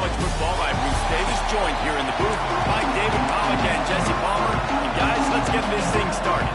college football. I'm Reese Davis, joined here in the booth by David Pollack and Jesse Palmer. And guys, let's get this thing started.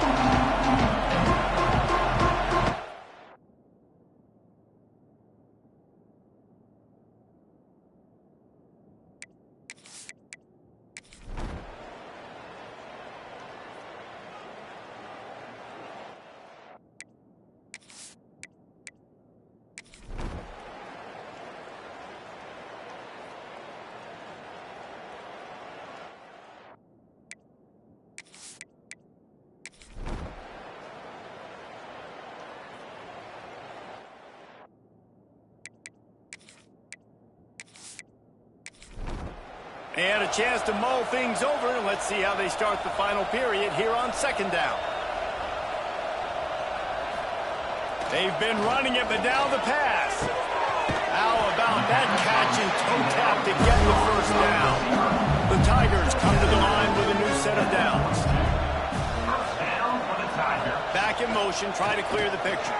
And a chance to mull things over. Let's see how they start the final period here on second down. They've been running it, but now the pass. How about that catch and toe tap to get the first down? The Tigers come to the line with a new set of downs. First down for the Tigers. Back in motion, try to clear the picture.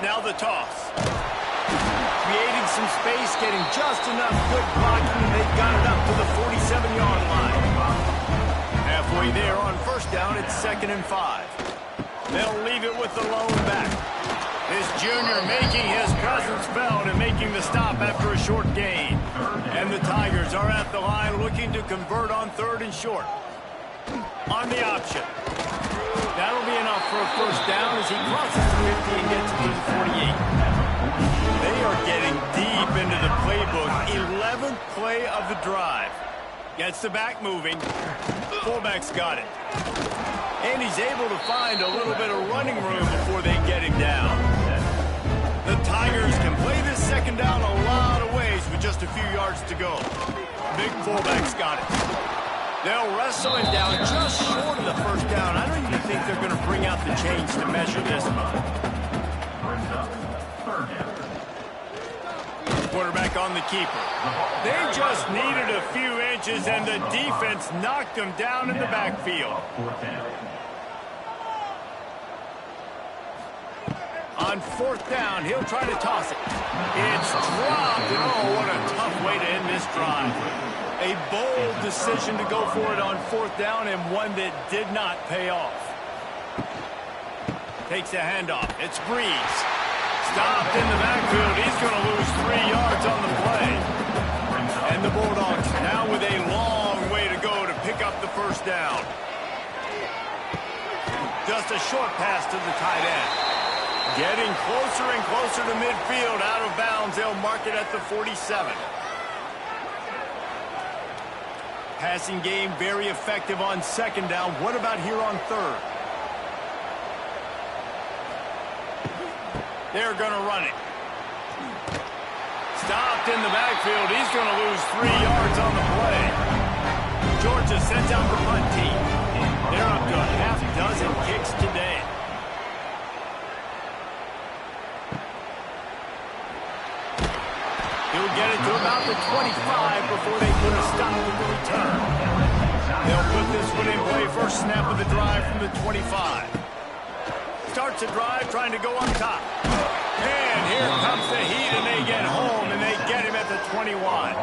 Now the toss. Creating some space, getting just enough good blocking, and they've got it up to the 47-yard line. Halfway there on first down, it's 2nd and 5. They'll leave it with the lone back. This junior making his presence felt and making the stop after a short gain. And the Tigers are at the line looking to convert on 3rd and short. On the option. That'll be enough for a first down as he crosses the 50 and gets it to the 48. They are getting deep into the playbook. 11th play of the drive. Gets the back moving. Fullback's got it. And he's able to find a little bit of running room before they get him down. The Tigers can play this second down a lot of ways with just a few yards to go. Big fullback's got it. They'll wrestle him down just short of the first down. I don't even think they're going to bring out the chains to measure this one. Quarterback on the keeper. They just needed a few inches, and the defense knocked them down in the backfield. On 4th down, he'll try to toss it. It's dropped, and oh, what a tough way to end this drive. A bold decision to go for it on 4th down, and one that did not pay off. Takes a handoff. It's Breeze. Stopped in the backfield. He's going to lose 3 yards on the play. And the Bulldogs now with a long way to go to pick up the first down. Just a short pass to the tight end. Getting closer and closer to midfield. Out of bounds. They'll mark it at the 47. Passing game very effective on 2nd down. What about here on 3rd? They're going to run it. Stopped in the backfield. He's going to lose 3 yards on the play. Georgia sends out the punt team. They're up to a half dozen kicks today. He'll get it to about the 25 before they put a stop with the return. They'll put this one in play. First snap of the drive from the 25. Starts a drive trying to go up top. And here comes the heat, and they get home, and they get him at the 21.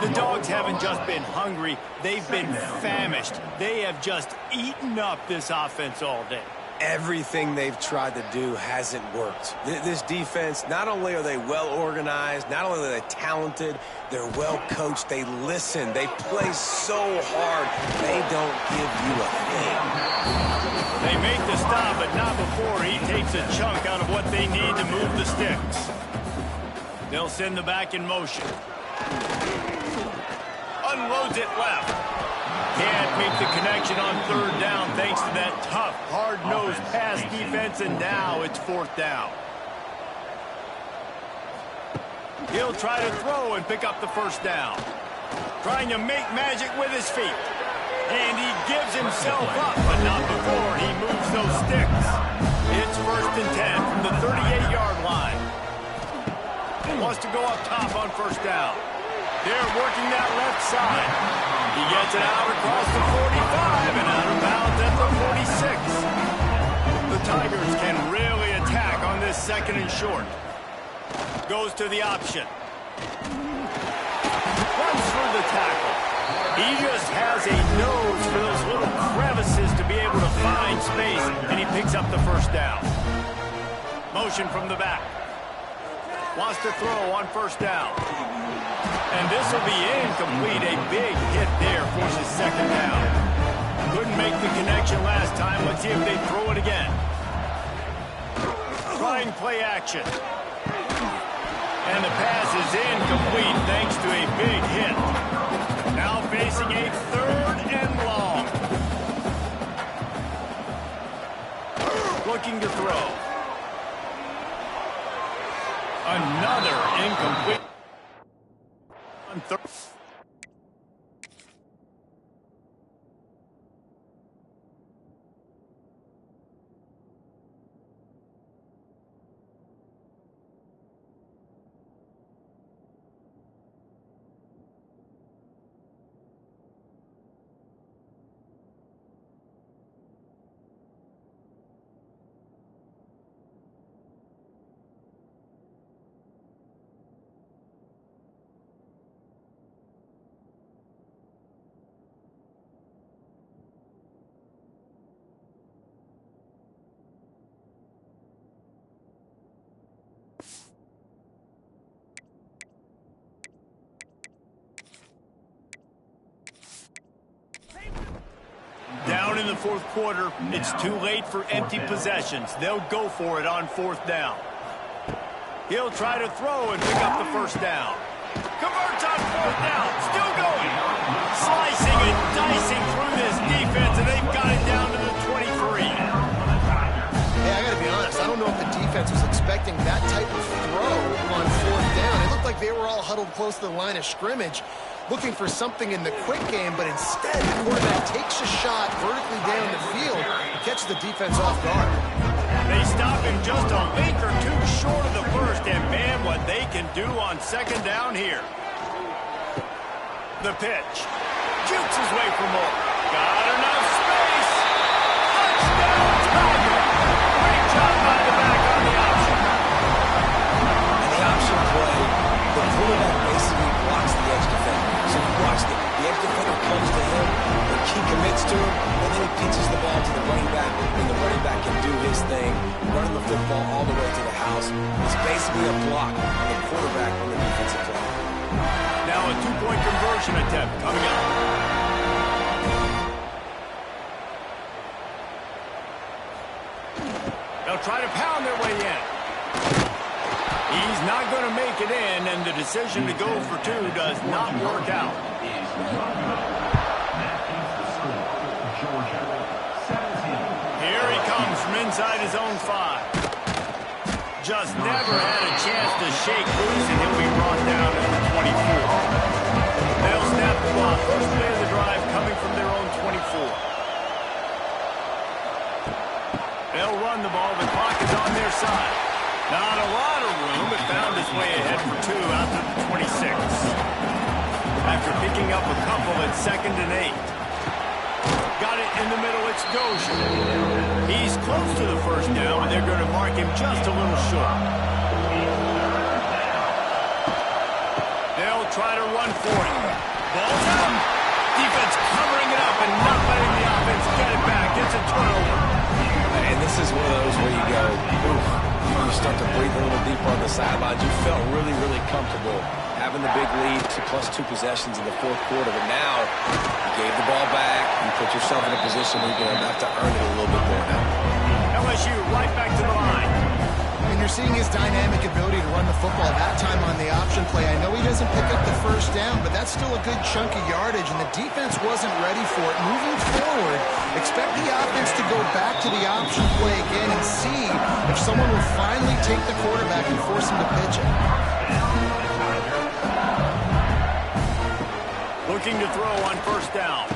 The Dogs haven't just been hungry. They've been famished. They have just eaten up this offense all day. Everything they've tried to do hasn't worked. This defense, not only are they well organized, not only are they talented, they're well coached. They listen. They play so hard. They don't give you a thing. They make the stop, but not before he takes a chunk out of what they need to move the sticks. They'll send the back in motion. Unloads it left. Can't make the connection on 3rd down thanks to that tough, hard-nosed pass defense, and now it's 4th down. He'll try to throw and pick up the first down. Trying to make magic with his feet. And he gives himself up, but not before he moves those sticks. It's 1st and 10 from the 38-yard line. Wants to go up top on 1st down. They're working that left side. He gets it out across the 45 and out of bounds at the 46. The Tigers can really attack on this 2nd and short. Goes to the option. the tackle. He just has a nose for those little crevices to be able to find space, and he picks up the first down. Motion from the back. Wants to throw on first down. And this will be incomplete. A big hit there forces second down. Couldn't make the connection last time. Let's see if they throw it again. Trying play action. And the pass is incomplete thanks to a big hit. Now facing a third and long. Looking to throw. Another incomplete. On third. Down in the fourth quarter, it's too late for empty possessions. They'll go for it on fourth down. He'll try to throw and pick up the first down. Converts on fourth down, still going. Slicing and dicing through this defense, and they've got it down to the 23. Hey, I gotta be honest, I don't know if the defense was expecting that type of throw on fourth down. It looked like they were all huddled close to the line of scrimmage, looking for something in the quick game, but instead the quarterback takes a shot vertically down the field and catches the defense off guard. They stop him just a link or two short of the first, and man, what they can do on second down here. The pitch. Jukes his way for more. Got enough space. Touchdown, Tiger. Great job by the back on the option. And the option play, the quarterback basically blocks the edge defender. So you watch the edge defender comes to him, the key commits to him, and then he pitches the ball to the running back, and the running back can do his thing, running the football all the way to the house. It's basically a block on the quarterback on the defensive play. Now a two-point conversion attempt coming up. They'll try to pound their way in. He's not going to make it in, and the decision to go for two does not work out. Here he comes from inside his own 5. Just never had a chance to shake loose, and he'll be brought down to the 24. They'll snap the ball. First play of the drive coming from their own 24. They'll run the ball. The clock is on their side. Not a lot of room, but found his way ahead for two out to the 26. After picking up a couple at 2nd and 8. Got it in the middle, it's Dozier. He's close to the first down, and they're going to mark him just a little short. They'll try to run for it. Ball's out. Defense covering it up and not letting the offense get it back. It's a turnover. And this is one of those where you go, oof. You start to breathe a little deeper on the sidelines. You felt really, really comfortable having the big lead to +2 possessions in the fourth quarter. But now, you gave the ball back. You put yourself in a position where you're going to have to earn it a little bit more now. LSU right back to the line. And you're seeing his dynamic ability to run the football that time on the option play. I know he doesn't pick up the first down, but that's still a good chunk of yardage, and the defense wasn't ready for it. Moving forward, expect the offense to go back to the option play again and see if someone will finally take the quarterback and force him to pitch it. Looking to throw on first down.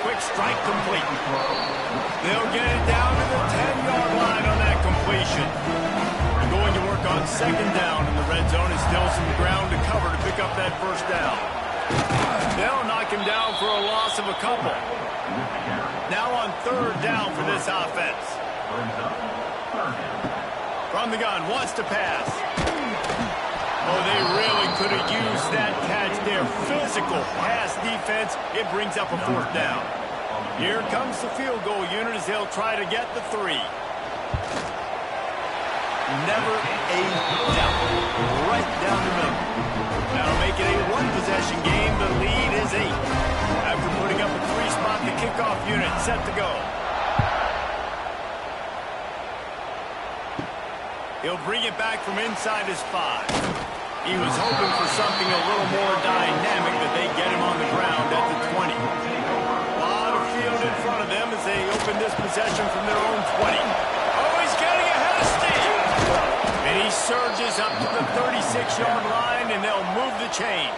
Quick strike complete. They'll get it down to the 10-yard line on that completion. They're going to work on second down in the red zone. It's still some ground to cover to pick up that first down. They'll knock him down for a loss of a couple. Now on third down for this offense. From the gun, wants to pass. Oh, they really could have used that catch there. Physical pass defense. It brings up a fourth down. Here comes the field goal unit as they'll try to get the 3. Never a doubt. Right down the middle. That'll make it a one-possession game. The lead is 8. After putting up a 3 spot, the kickoff unit set to go. He'll bring it back from inside his 5. He was hoping for something a little more dynamic, but they get him on the ground at the 20. A lot of field in front of them as they open this possession from their own 20. Oh, he's getting ahead of steam. And he surges up to the 36-yard line, and they'll move the chains.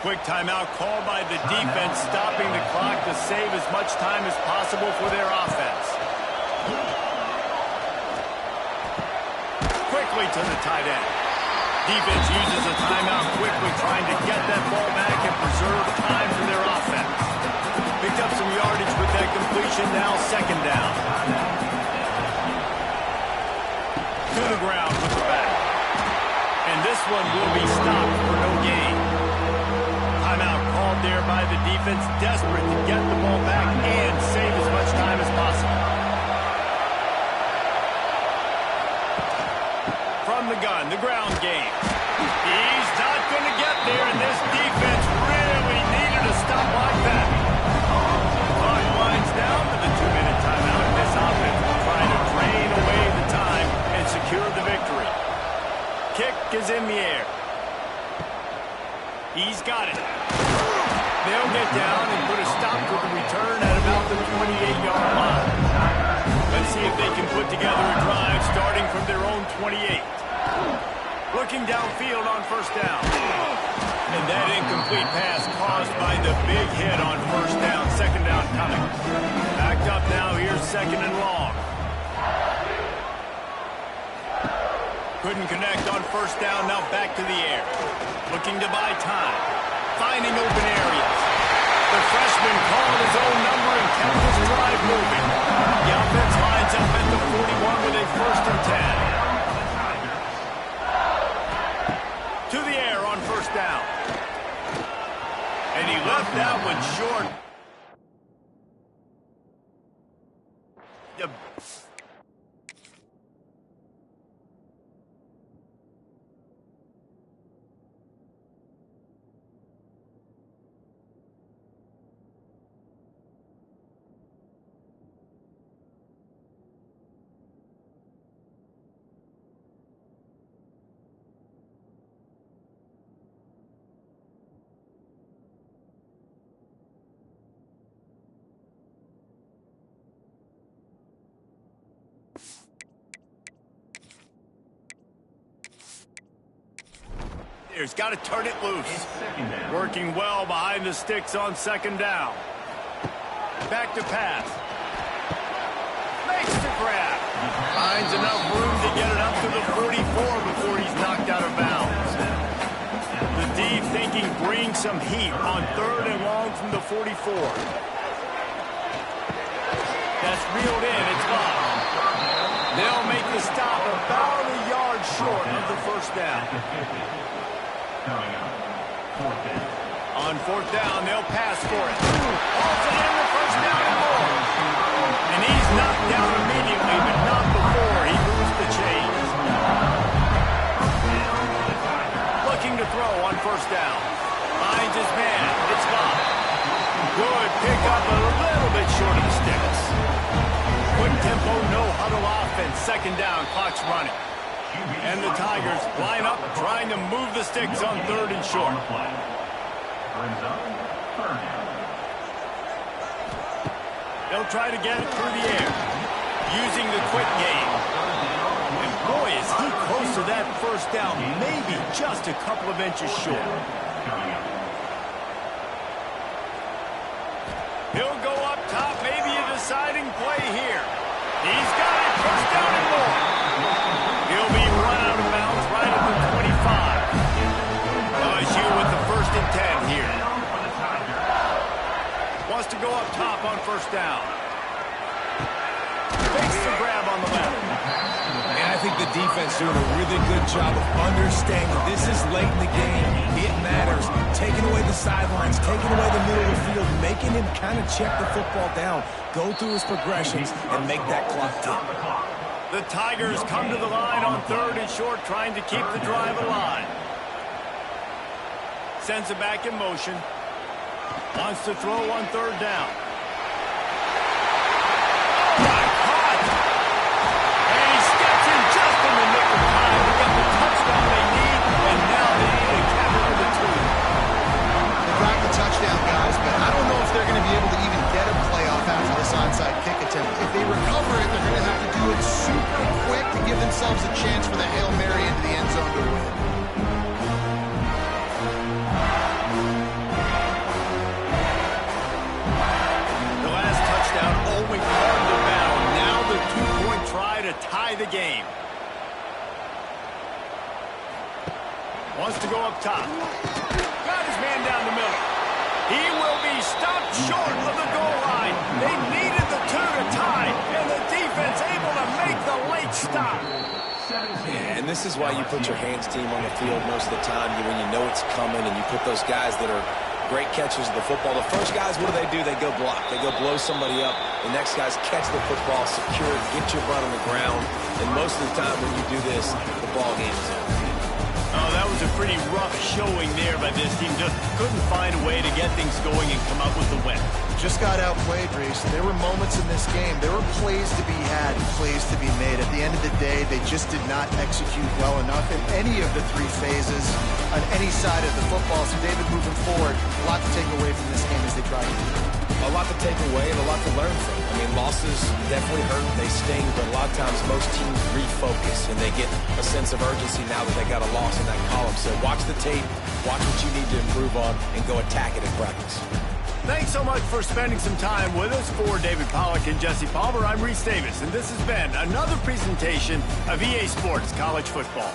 Quick timeout called by the defense, stopping the clock to save as much time as possible for their offense. Quickly to the tight end. Defense uses a timeout quickly, trying to get that ball back and preserve time for their offense. Picked up some yardage with that completion, now second down. To the ground with the back. And this one will be stopped for no gain. Timeout called there by the defense, desperate to get the ball back and save as much time as possible. From the gun, the ground game. He's not going to get there, and this defense really needed a stop like that. Clock winds down to the 2-minute timeout, and this offense will try to drain away the time and secure the victory. Kick is in the air. He's got it. They'll get down and put a stop to the return at about the 28-yard line. Let's see if they can put together a drive starting from their own 28. Looking downfield on first down. And that incomplete pass caused by the big hit on first down. Second down coming. Backed up now. Here's second and long. Couldn't connect on first down. Now back to the air. Looking to buy time. Finding open areas. The freshman called his own number and kept his drive moving. The offense lines up at the 41 with a 1st and 10. To the air on first down. And he left that one short. He's got to turn it loose. Working well behind the sticks on second down. Back to pass. Makes the grab. Finds enough room to get it up to the 44 before he's knocked out of bounds. The D thinking bring some heat on 3rd and long from the 44. That's reeled in. It's gone. They'll make the stop about a yard short of the first down. On 4th down, they'll pass for it. Hauls it in the first down and more. And he's knocked down immediately, but not before he moves the chains. Looking to throw on first down. Finds his man. It's gone. Good pickup, a little bit short of the sticks. Quick tempo, no huddle offense. Second down, clock's running. And the Tigers line up, trying to move the sticks on 3rd and short. They'll try to get it through the air, using the quick game. And boy, is he close to that first down, maybe just a couple of inches short. He'll go up top, maybe a deciding play here. He's got it, first down and more. He'll be run out of bounds right at the 25. LSU with the 1st and 10 here. Wants to go up top on first down. Fakes the grab on the left. And I think the defense doing a really good job of understanding this is late in the game. It matters. Taking away the sidelines, taking away the middle of the field, making him kind of check the football down, go through his progressions, and make that clock tick. The Tigers come to the line on 3rd and short, trying to keep the drive alive. Sends it back in motion. Wants to throw on 3rd down. Oh, my God! And he steps in just in the nick of time to get the touchdown they need, and now they need a cap it with a 2. They got the touchdown, guys, but I don't know if they're going to be able to even get a playoff after this onside kick attempt. If they recover it, they're going to have to do it super quick to give themselves a chance for the Hail Mary into the end zone to win. The last touchdown only calmed it down. Now the 2-point try to tie the game. Wants to go up top. Got his man down the middle. He will be stopped short of the goal line. They needed the 2 to tie, and the defense able to make the late stop. Yeah, and this is why you put your hands team on the field most of the time when you know it's coming, and you put those guys that are great catchers of the football. The first guys, what do? They go block. They go blow somebody up. The next guys catch the football, secure it, get your butt on the ground. And most of the time when you do this, the ball game is over. Oh, that was a pretty rough showing there by this team. Just couldn't find a way to get things going and come up with the win. Just got outplayed, Reese. There were moments in this game. There were plays to be had and plays to be made. At the end of the day, they just did not execute well enough in any of the 3 phases on any side of the football. So, David, moving forward, a lot to take away from this game as they try to do it. A lot to take away and a lot to learn from. I mean, losses definitely hurt, they sting, but a lot of times most teams refocus and they get a sense of urgency now that they got a loss in that column. So watch the tape, watch what you need to improve on, and go attack it in practice. Thanks so much for spending some time with us. For David Pollack and Jesse Palmer, I'm Reese Davis, and this has been another presentation of EA Sports College Football.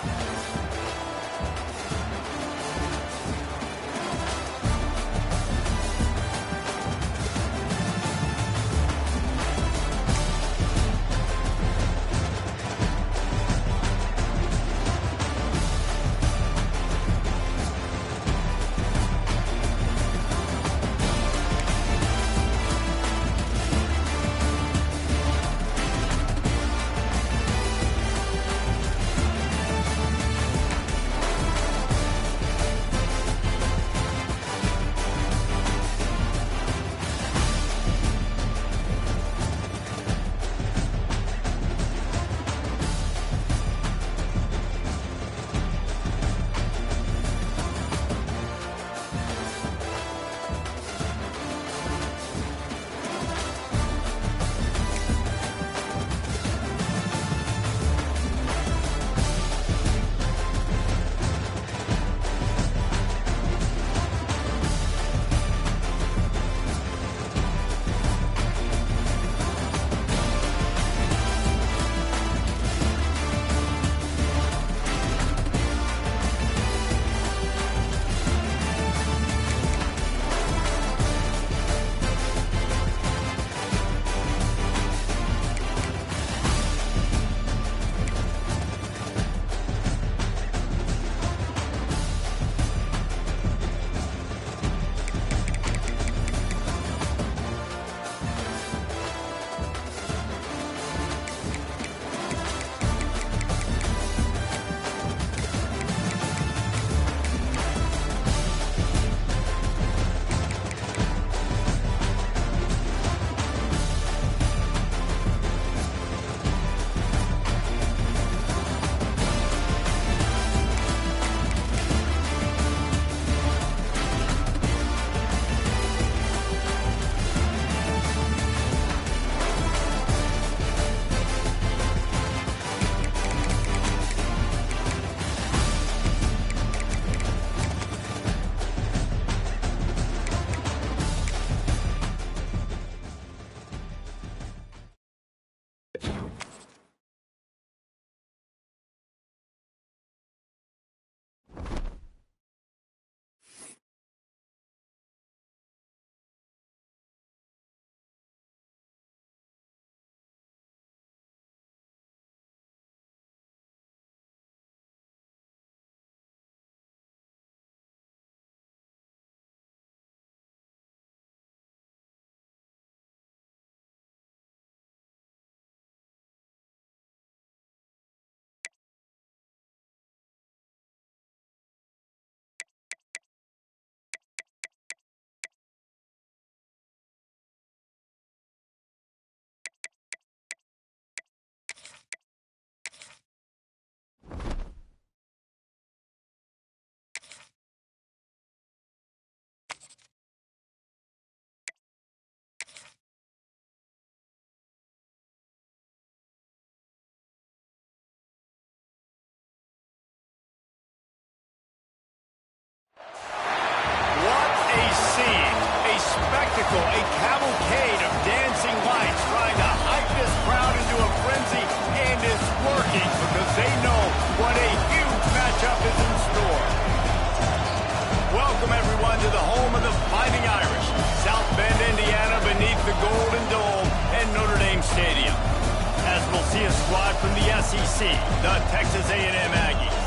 squad from the SEC, the Texas A&M Aggies,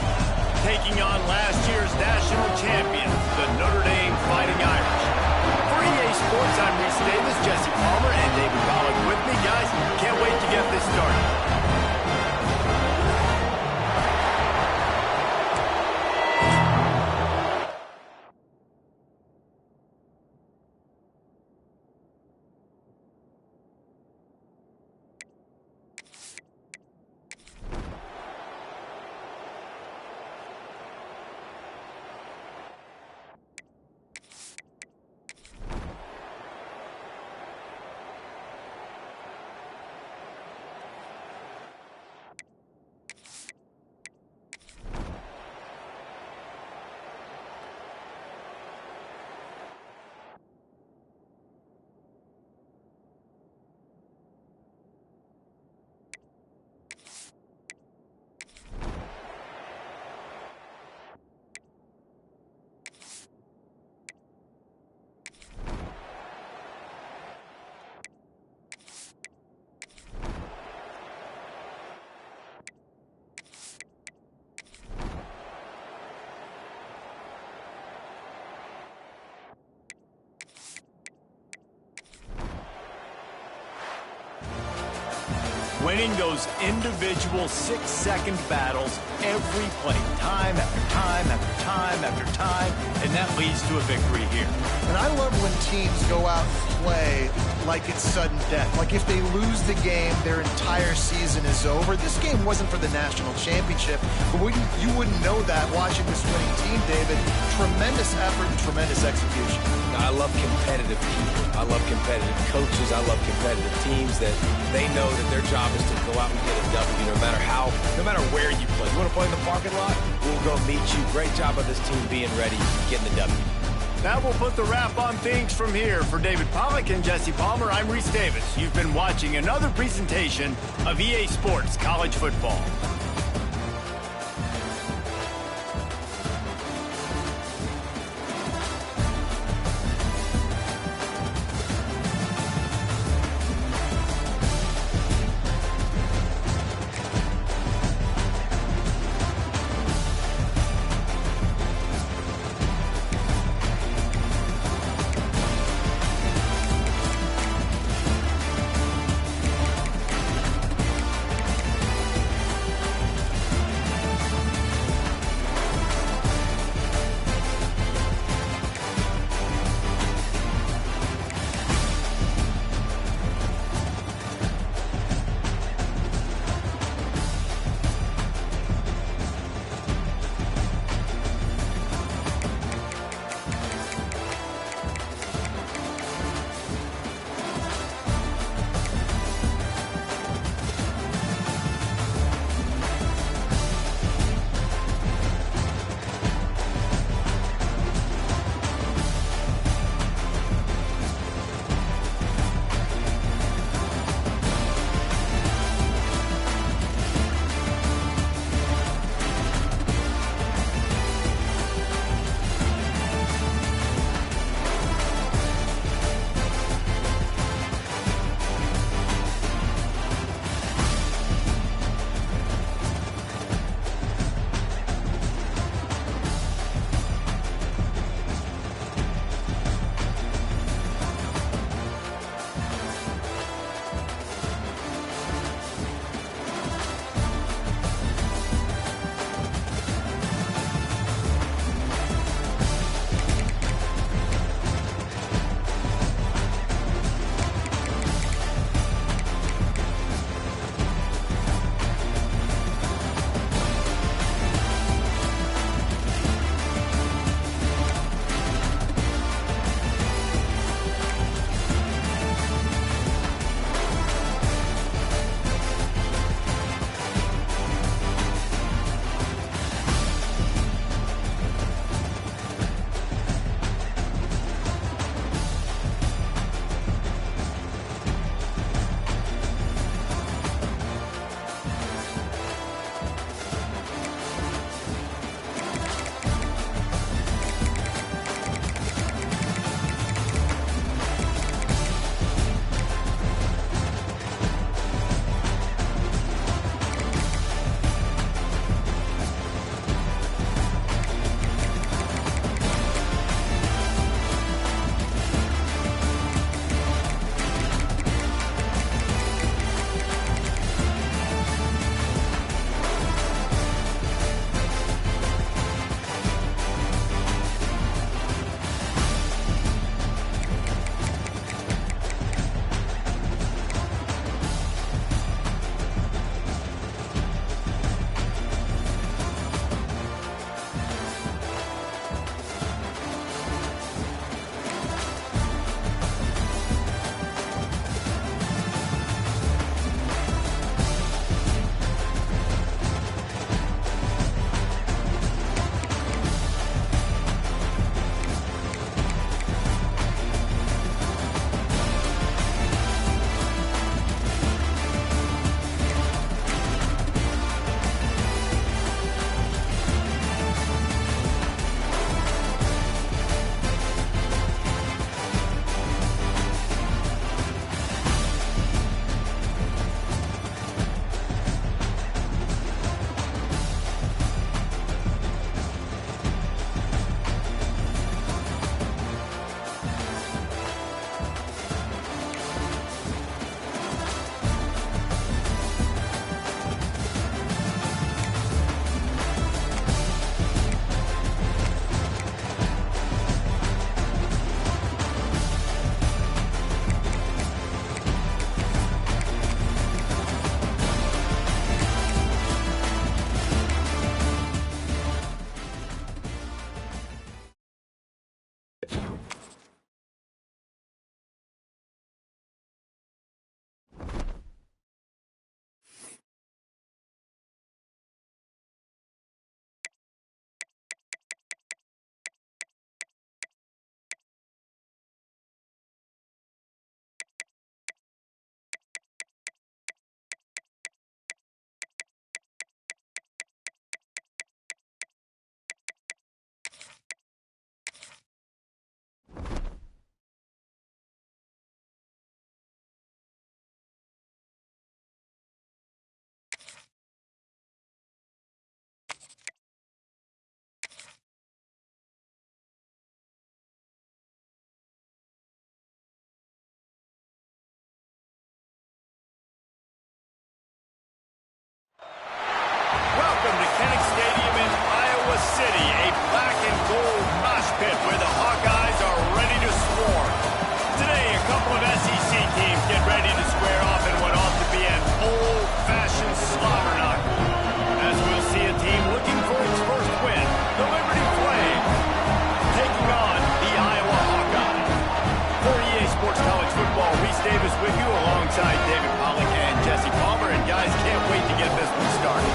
taking on last year's national champions, the Notre Dame Fighting Irish. For EA Sports, I'm Reese Davis, Jesse Palmer, and David Pollock with me. Guys, can't wait to get this started. Winning those individual 6-second battles every play, time after time after time after time, and that leads to a victory here. And I love when teams go out and play like it's sudden death. Like if they lose the game, their entire season is over. This game wasn't for the national championship, but you wouldn't know that watching this winning team, David. Tremendous effort and tremendous execution. I love competitive people. I love competitive coaches. I love competitive teams that they know that their job is to go out and get a W no matter where you play. You want to play in the parking lot? We'll go meet you. Great job of this team being ready, getting the W. That will put the wrap on things from here. For David Pollock and Jesse Palmer, I'm Reese Davis. You've been watching another presentation of EA Sports College Football. Welcome to Kinnick Stadium in Iowa City, a black and gold mosh pit where the Hawkeyes are ready to swarm. Today, a couple of SEC teams get ready to square off in what ought to be an old-fashioned slobber knocker. As we'll see a team looking for its first win, the Liberty Flames, taking on the Iowa Hawkeyes. For EA Sports College Football, Reese Davis with you alongside David Pollack and Jesse Palmer. And guys, can't wait to get this one started.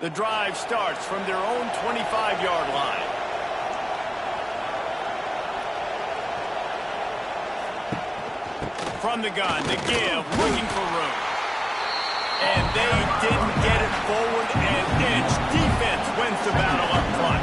The drive starts from their own 25-yard line. From the gun, the give, looking for room. And they didn't get it forward an inch. Defense wins the battle up front.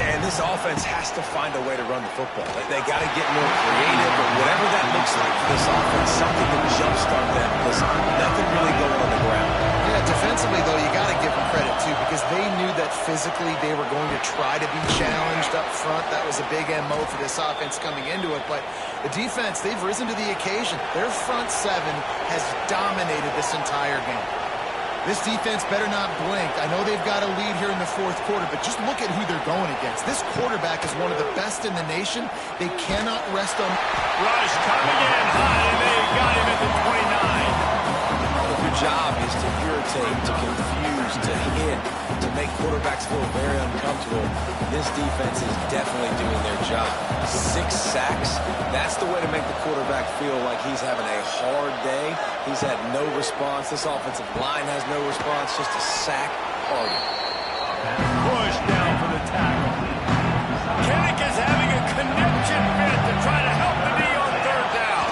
Yeah, and this offense has to find a way to run the football. They got to get more creative, or whatever that looks like for this offense, something to jumpstart them, because nothing really going on the ground. Yeah, defensively, though, you got to give them credit, too, because they knew that physically they were going to try to be challenged up front. That was a big MO for this offense coming into it. But the defense, they've risen to the occasion. Their front seven has dominated this entire game. This defense better not blink. I know they've got a lead here in the fourth quarter, but just look at who they're going against. This quarterback is one of the best in the nation. They cannot rest on. Rush coming in high, and they got him at the 29. Your job is to irritate, to confuse, to hit, to make quarterbacks feel very uncomfortable. This defense is definitely doing their job. 6 sacks, that's the way to make the quarterback feel like he's having a hard day. He's had no response. This offensive line has no response, just a sack party. Push down for the tackle. Kinnick is having a connection fit to try to help the D on third down.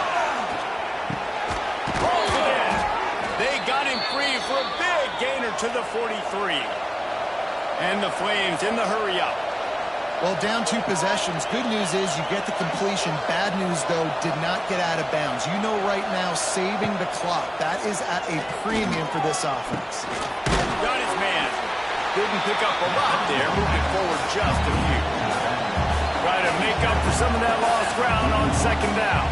Balls it in. They got him free for a big gainer to the 43. And the Flames in the hurry-up. Well, down 2 possessions. Good news is you get the completion. Bad news, though, did not get out of bounds. You know right now, saving the clock. That is at a premium for this offense. Got his man. Didn't pick up a lot there. Moved it forward just a few. Try to make up for some of that lost ground on second down.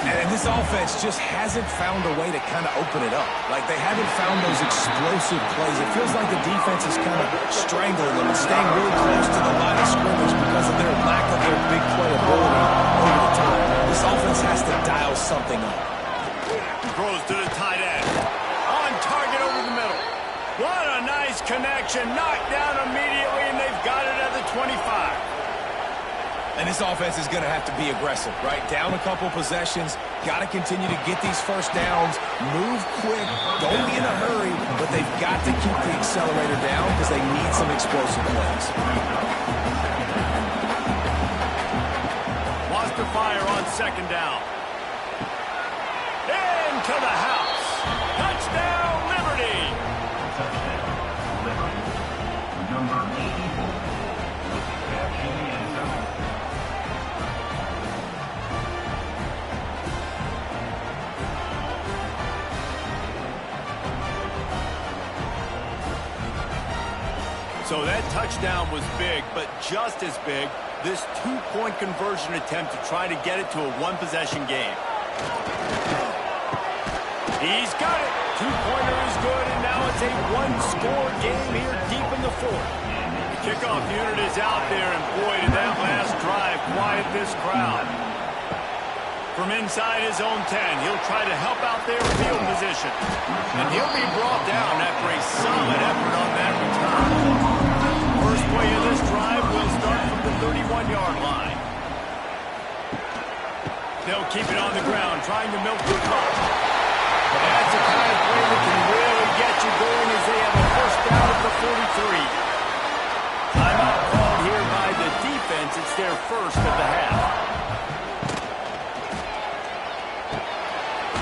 And this offense just hasn't found a way to kind of open it up. Like, they haven't found those explosive plays. It feels like the defense is kind of strangling them and staying really close to the line of scrimmage because of their lack of their big play ability over the top. This offense has to dial something up. Throws to the tight end. On target over the middle. What a nice connection. Knocked down immediately, and they've got it at the 25. And this offense is going to have to be aggressive, right? Down a couple possessions, got to continue to get these first downs, move quick, don't be in a hurry, but they've got to keep the accelerator down because they need some explosive plays. Wants to fire on second down. Into the house. Touchdown, Liberty. Touchdown, Liberty. Number 84 with the catch in the end zone. So that touchdown was big, but just as big, this two-point conversion attempt to try to get it to a one-possession game. He's got it. Two-pointer is good, and now it's a one-score game here deep in the fourth. The kickoff unit is out there, and boy, did that last drive quiet this crowd. From inside his own 10, he'll try to help out their field position. And he'll be brought down after a solid effort on that return. First play of this drive will start from the 31-yard line. They'll keep it on the ground, trying to milk the clock. That's the kind of play that can really get you going as they have a first down at the 43. Timeout called here by the defense. It's their first of the half.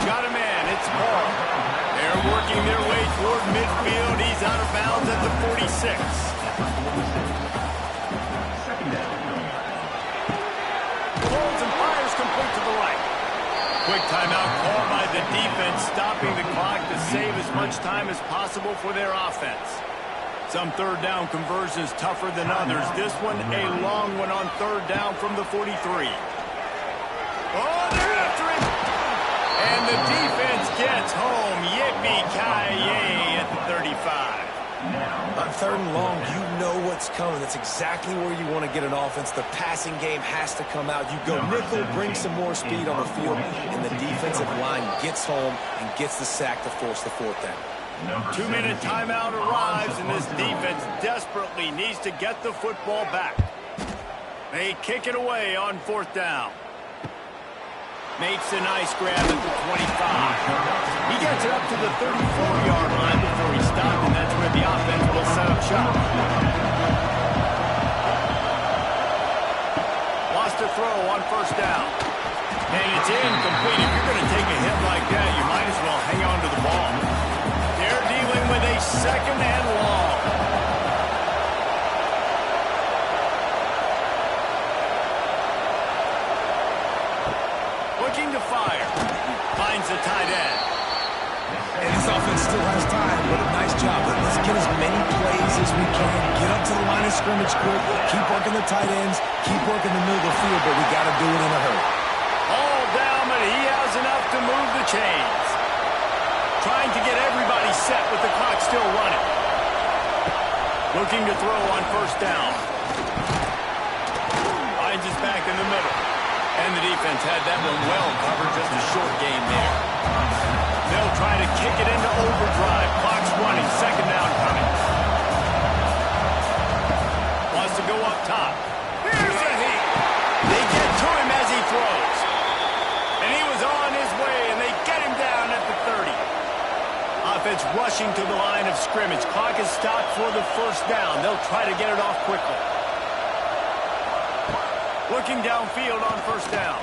Got a man. It's Paul. They're working their way toward midfield. He's out of bounds at the 46. Second down. Holds and fires complete to the right. Quick timeout called by the defense, stopping the clock to save as much time as possible for their offense. Some third down conversions tougher than others. This one, a long one on third down from the 43. Oh, they're after it! And the defense gets home. Yippee-ki-yay at the 35. On third and long, you know what's coming. That's exactly where you want to get an offense. The passing game has to come out. You go nickel, bring some more speed on the field, and the defensive line gets home and gets the sack to force the fourth down. 2-minute timeout arrives, and this defense desperately needs to get the football back. They kick it away on fourth down. Makes a nice grab at the 25. He gets it up to the 34-yard line before he stopped, and that's where the offense will set up shop. Wants to throw on first down. And it's incomplete. If you're going to take a hit like that, you might as well hang on to the ball. They're dealing with a second and long. Looking to fire. Finds the tight end. And this offense still has time, but a nice job. Let's get as many plays as we can. Get up to the line of scrimmage quick. Keep working the tight ends. Keep working the middle of the field, but we got to do it in a hurry. All down, but he has enough to move the chains. Trying to get everybody set with the clock still running. Looking to throw on first down. Finds his back in the middle. And the defense had that one well covered, just a short game there. They'll try to kick it into overdrive. Clock's running, second down coming. Wants to go up top. Here's a heat. They get to him as he throws. And he was on his way, and they get him down at the 30. Offense rushing to the line of scrimmage. Clock is stopped for the first down. They'll try to get it off quickly. Looking downfield on first down.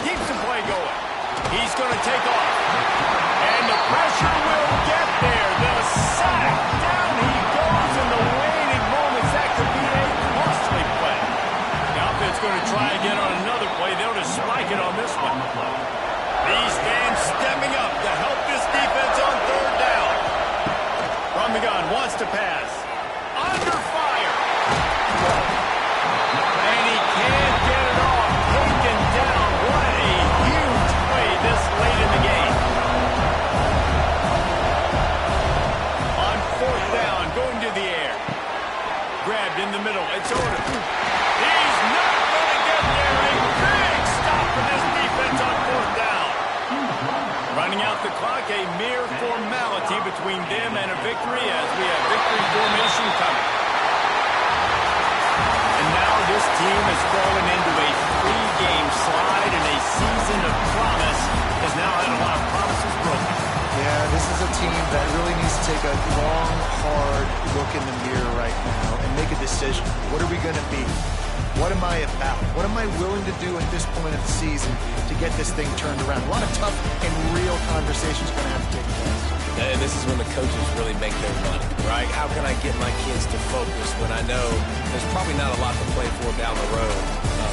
Keeps the play going. He's going to take off. And the pressure will get there. The sack. Down he goes in the waning moments. That could be a costly play. The offense going to try again on another play. They'll just spike it on this one. These fans stepping up to help this defense on third down. From the gun. Wants to pass. Under fire. And he can't get it off. Taken down. What a huge play this late in the game. On fourth down, going to the air. Grabbed in the middle. It's Odom. He's not going to get there. A big stop for this defense on fourth down. Running out the clock, a mere formality between them and a victory as we have victory formation coming. And now this team has fallen into a three-game slide, and a season of promise has now had a lot of promises broken. Yeah, this is a team that really needs to take a long, hard look in the mirror right now and make a decision. What are we going to be? What am I about? What am I willing to do at this point of the season to get this thing turned around? A lot of tough and real conversations going to have to take place. And this is when the coaches really make their money, right? How can I get my kids to focus when I know there's probably not a lot to play for down the road?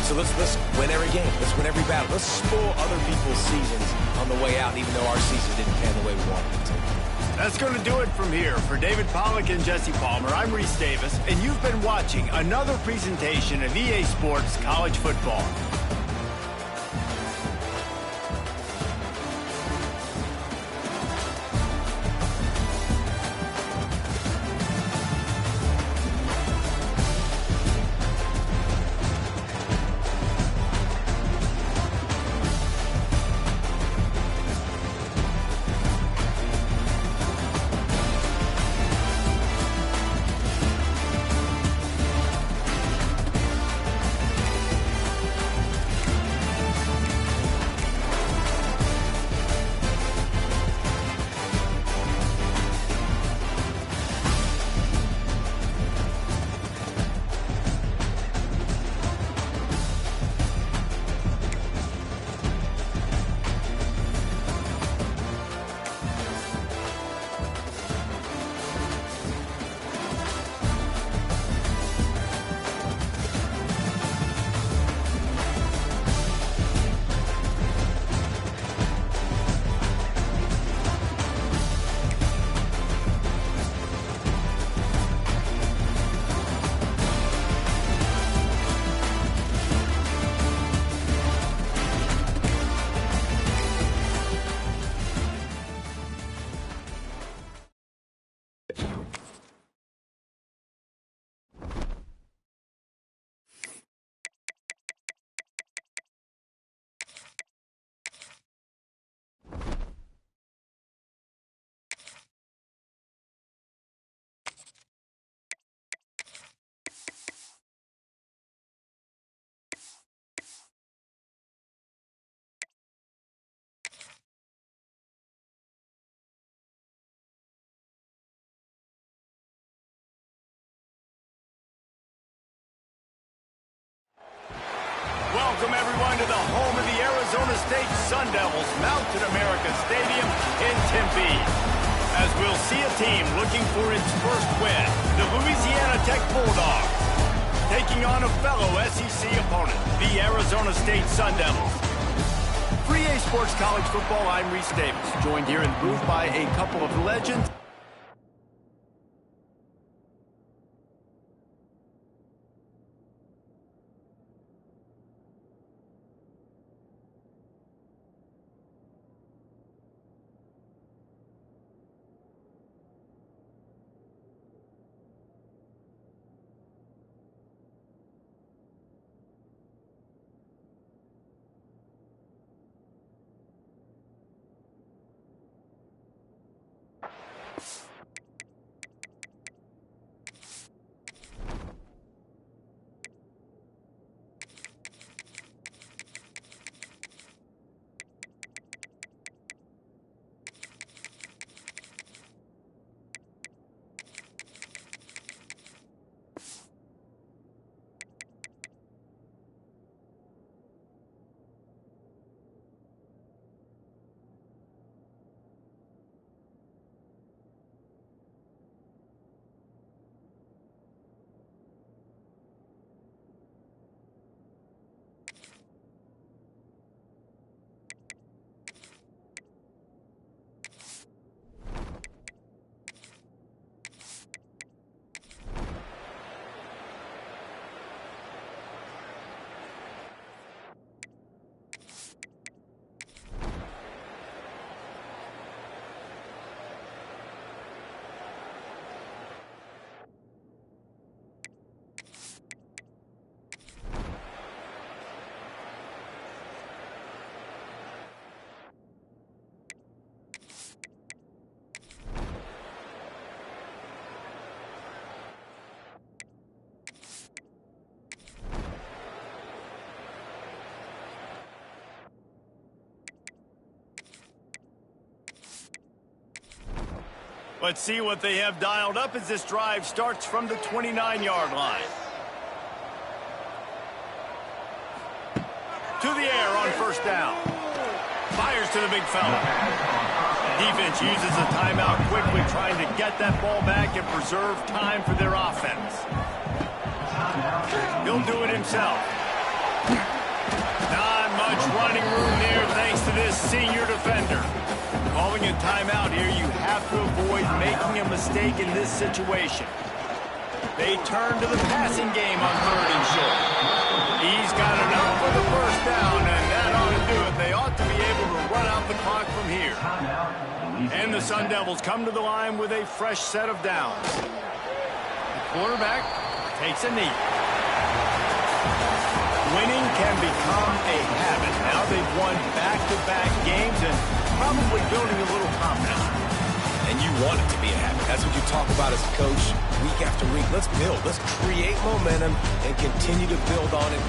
So let's win every game. Let's win every battle. Let's spoil other people's seasons on the way out, even though our season didn't pan the way we wanted it to. That's going to do it from here. For David Pollack and Jesse Palmer, I'm Reese Davis, and you've been watching another presentation of EA Sports College Football. Welcome, everyone, to the home of the Arizona State Sun Devils, Mountain America Stadium in Tempe. As we'll see a team looking for its first win, the Louisiana Tech Bulldogs, taking on a fellow SEC opponent, the Arizona State Sun Devils. For EA Sports College Football, I'm Reese Davis, joined here in booth by a couple of legends. Let's see what they have dialed up as this drive starts from the 29-yard line. To the air on first down. Fires to the big fella. Defense uses a timeout quickly, trying to get that ball back and preserve time for their offense. He'll do it himself. Not much running room there thanks to this senior defender. Calling a timeout here, you have to avoid making a mistake in this situation. They turn to the passing game on 3rd and short. He's got enough for the first down, and that ought to do it. They ought to be able to run out the clock from here. And the Sun Devils come to the line with a fresh set of downs. The quarterback takes a knee. Winning can become a habit. Now they've won back-to-back games and probably building a little confidence. And you want it to be a habit. That's what you talk about as a coach week after week. Let's build. Let's create momentum and continue to build on it.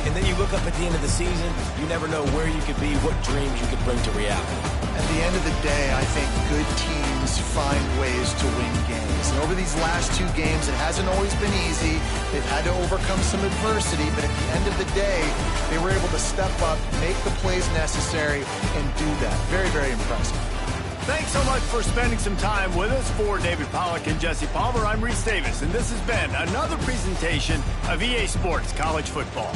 And then you look up at the end of the season, you never know where you could be, what dreams you could bring to reality. At the end of the day, I think good teams find ways to win games. And over these last 2 games, it hasn't always been easy. They've had to overcome some adversity, but at the end of the day, they were able to step up, make the plays necessary, and do that. Very, very impressive. Thanks so much for spending some time with us. For David Pollack and Jesse Palmer, I'm Reese Davis, and this has been another presentation of EA Sports College Football.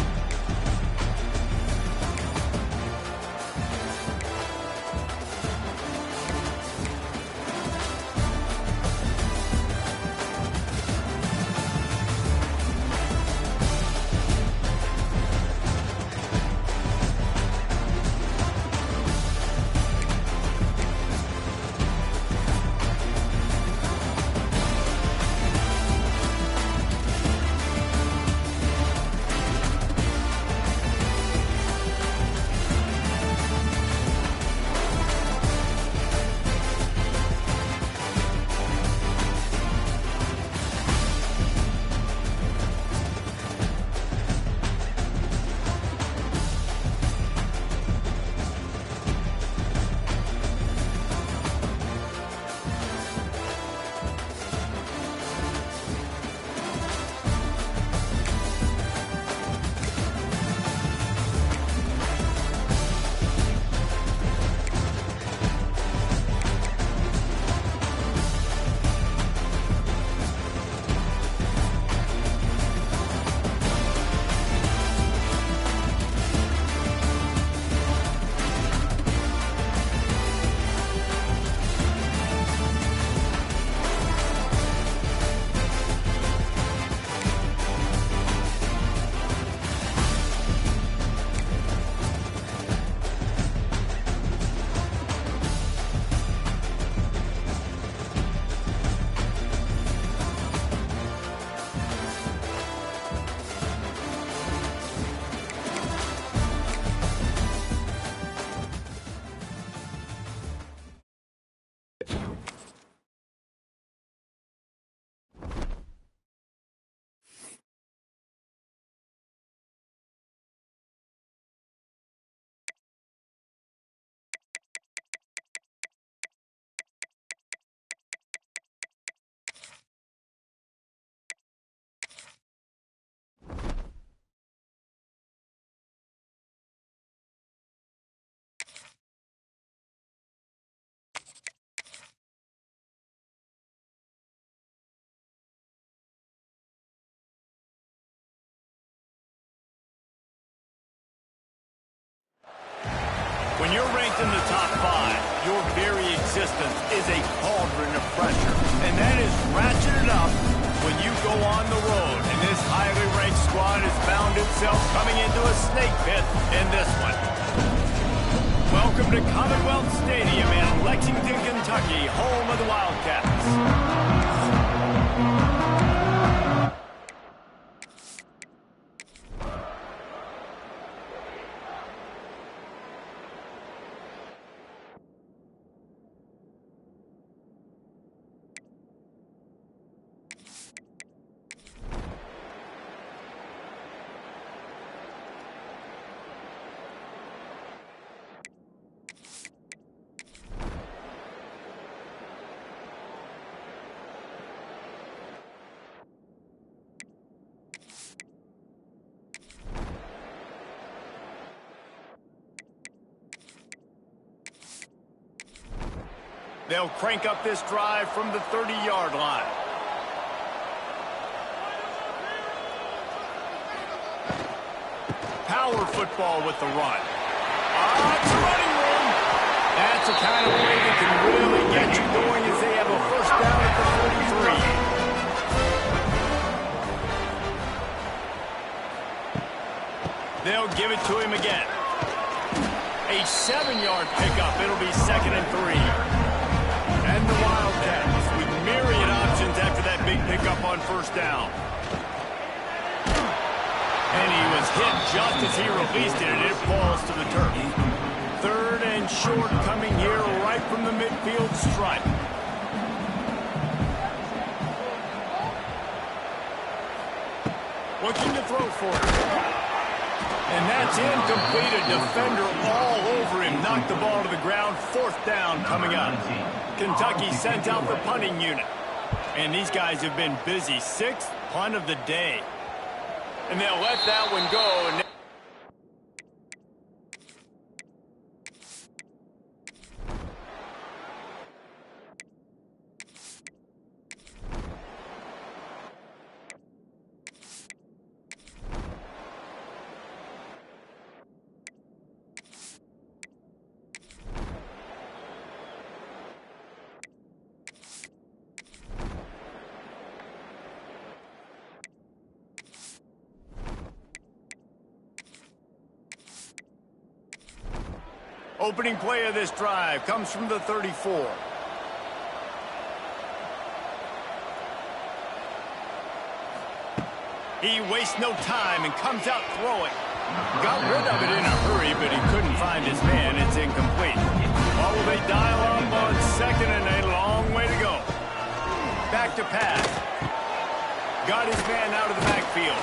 When you're ranked in the top 5, your very existence is a cauldron of pressure. And that is ratcheted up when you go on the road. And this highly ranked squad has found itself coming into a snake pit in this one. Welcome to Commonwealth Stadium in Lexington, Kentucky, home of the Wildcats. They'll crank up this drive from the 30-yard line. Power football with the run. It's running room. That's the kind of play that can really get you going as they have a first down at the 43. They'll give it to him again. A 7-yard pickup. It'll be 2nd and 3. And the Wildcats with myriad options after that big pickup on first down. And he was hit just as he released it, and it falls to the turf. 3rd and short coming here right from the midfield stripe. Looking to throw for it. And that's incomplete. A defender all over him. Knocked the ball to the ground. 4th down coming up. Kentucky sent out the punting unit. And these guys have been busy. 6th punt of the day. And they'll let that one go. And opening play of this drive comes from the 34. He wastes no time and comes out throwing. Got rid of it in a hurry, but he couldn't find his man. It's incomplete. Well, will they dial up on 2nd and a long way to go? Back to pass. Got his man out of the backfield.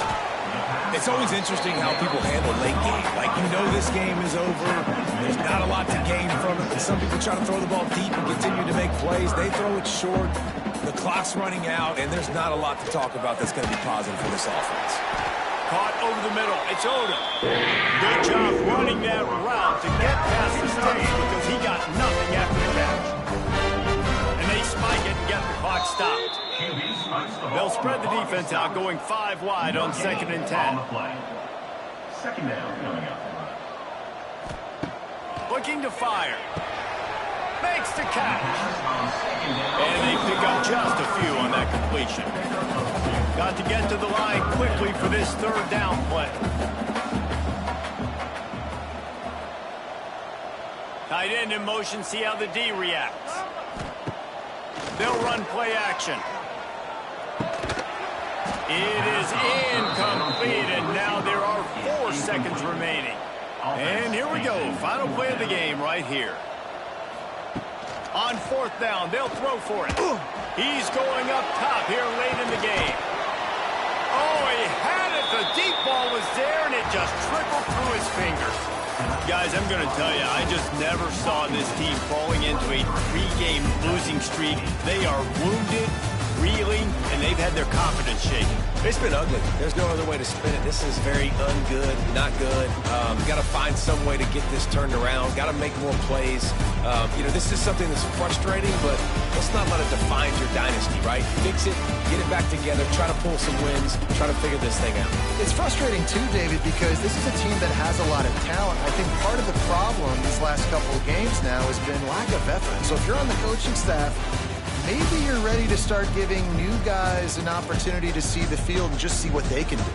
It's always interesting how people handle late game. Like, you know this game is over. There's not a lot to gain from it. And some people try to throw the ball deep and continue to make plays. They throw it short. The clock's running out, and there's not a lot to talk about that's going to be positive for this offense. Caught over the middle. It's Odom. Good job running that route to get past the sticks because he got nothing after the catch. And they spike it and get the clock stopped. They'll spread the defense out, going 5 wide on 2nd and 10. 2nd down coming up. Looking to fire. Makes the catch. And they pick up just a few on that completion. Got to get to the line quickly for this 3rd down play. Tight end in motion, see how the D reacts. They'll run play action. It is incomplete, and now there are 4 seconds remaining. And here we go, final play of the game right here. On 4th down, they'll throw for it. He's going up top here late in the game. Oh, he had it. The deep ball was there, and it just trickled through his fingers. Guys, I'm going to tell you, I just never saw this team falling into a 3-game losing streak. They are wounded, reeling, and they've had their confidence shaken. It's been ugly. There's no other way to spin it. This is very ungood, not good. Got to find some way to get this turned around. Got to make more plays. This is something that's frustrating, but let's not let it define your dynasty, right? Fix it, get it back together, try to pull some wins, try to figure this thing out. It's frustrating too, David, because this is a team that has a lot of talent. I think part of the problem these last couple of games now has been lack of effort. So if you're on the coaching staff, maybe you're ready to start giving new guys an opportunity to see the field and just see what they can do.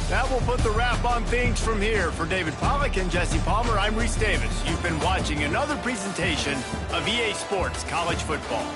That will put the wrap on things from here. For David Pollack and Jesse Palmer, I'm Reese Davis. You've been watching another presentation of EA Sports College Football.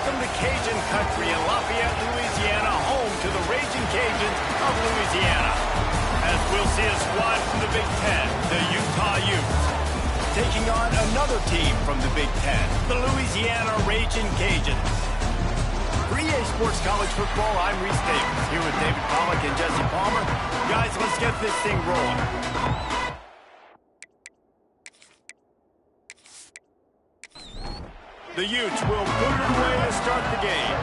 Welcome to Cajun Country in Lafayette, Louisiana, home to the Raging Cajuns of Louisiana. As we'll see a squad from the Big Ten, the Utah Utes, taking on another team from the Big Ten, the Louisiana Raging Cajuns. For EA Sports College Football, I'm Reese Davis, here with David Pollack and Jesse Palmer. Guys, let's get this thing rolling. The Utes will boot it away to start the game.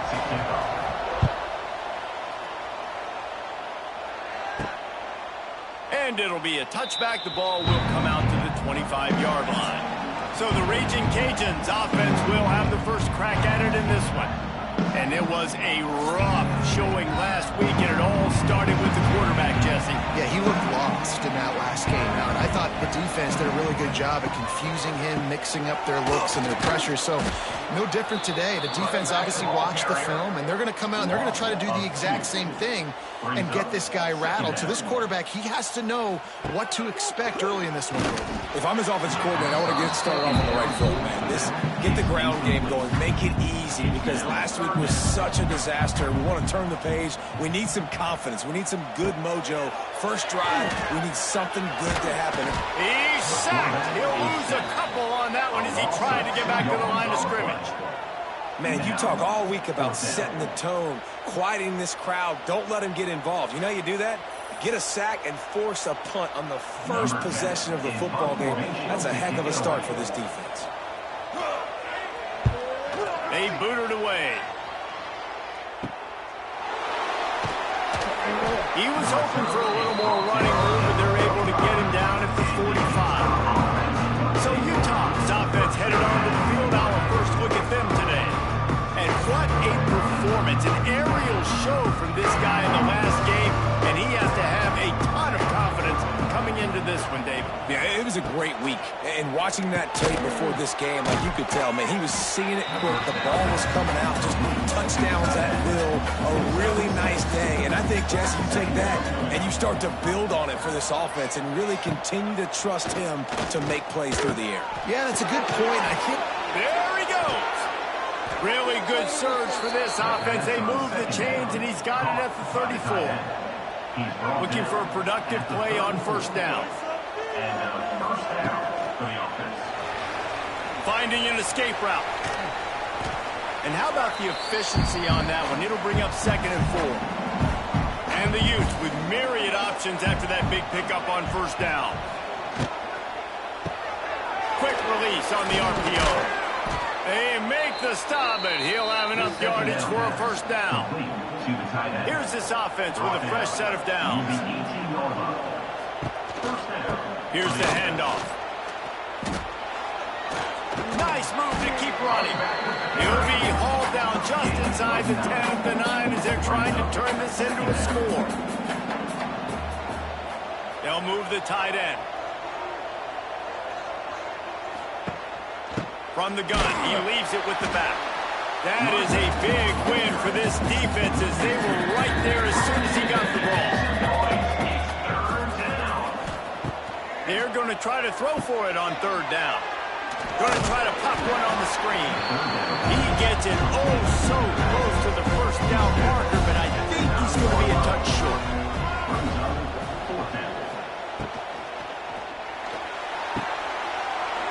And it'll be a touchback. The ball will come out to the 25-yard line. So the Raging Cajuns offense will have the first crack at it in this one. And it was a rough showing last week, and it all started with the quarterback, Jesse. Yeah, he looked lost in that last game. Now, and I thought the defense did a really good job at confusing him, mixing up their looks and their pressure. So, no different today. The defense obviously watched the film, and they're going to come out and they're going to try to do the exact same thing and get this guy rattled. So this quarterback, he has to know what to expect early in this one. If I'm his offensive coordinator, I want to get started off on the right foot, man. Get the ground game going. Make it easy, because last week was such a disaster. We want to turn the page. We need some confidence. We need some good mojo. First drive, we need something good to happen. He's sacked. He'll lose a couple on that one as he tried to get back to the line of scrimmage. Man, you talk all week about setting the tone, quieting this crowd. Don't let him get involved. You know how you do that? Get a sack and force a punt on the first possession of the football game. That's a heck of a start for this defense. They booted away. He was hoping for a little more running room, but they're able to get him down at the 45. So Utah's offense headed onto the field. Now a first look at them today. And what a performance, an aerial show from this guy in the last game, and he has to have a ton of confidence coming into this one, Dave. Yeah, it was a great week. And watching that tape before this game, like you could tell, man, he was seeing it quick. The ball was coming out, just touchdowns at will. A really nice day. And I think, Jesse, you take that and you start to build on it for this offense and really continue to trust him to make plays through the air. Yeah, that's a good point. I think there he goes. Really good surge for this offense. They move the chains, and he's got it at the 34. Looking for a productive play on first down. First down for the offense. Finding an escape route. And how about the efficiency on that one? It'll bring up 2nd and 4. And the Utes with myriad options after that big pickup on first down. Quick release on the RPO. They make the stop, but he'll have enough yardage for a first down. Here's this offense with a fresh set of downs. Here's the handoff. Nice move to keep running. He'll be hauled down just inside the 10 of the 9 as they're trying to turn this into a score. They'll move the tight end. From the gun, he leaves it with the back. That is a big win for this defense as they were right there as soon as he got the ball. They're going to try to throw for it on third down. Going to try to pop one on the screen. He gets it oh so close to the first down marker, but I think he's going to be a touch short.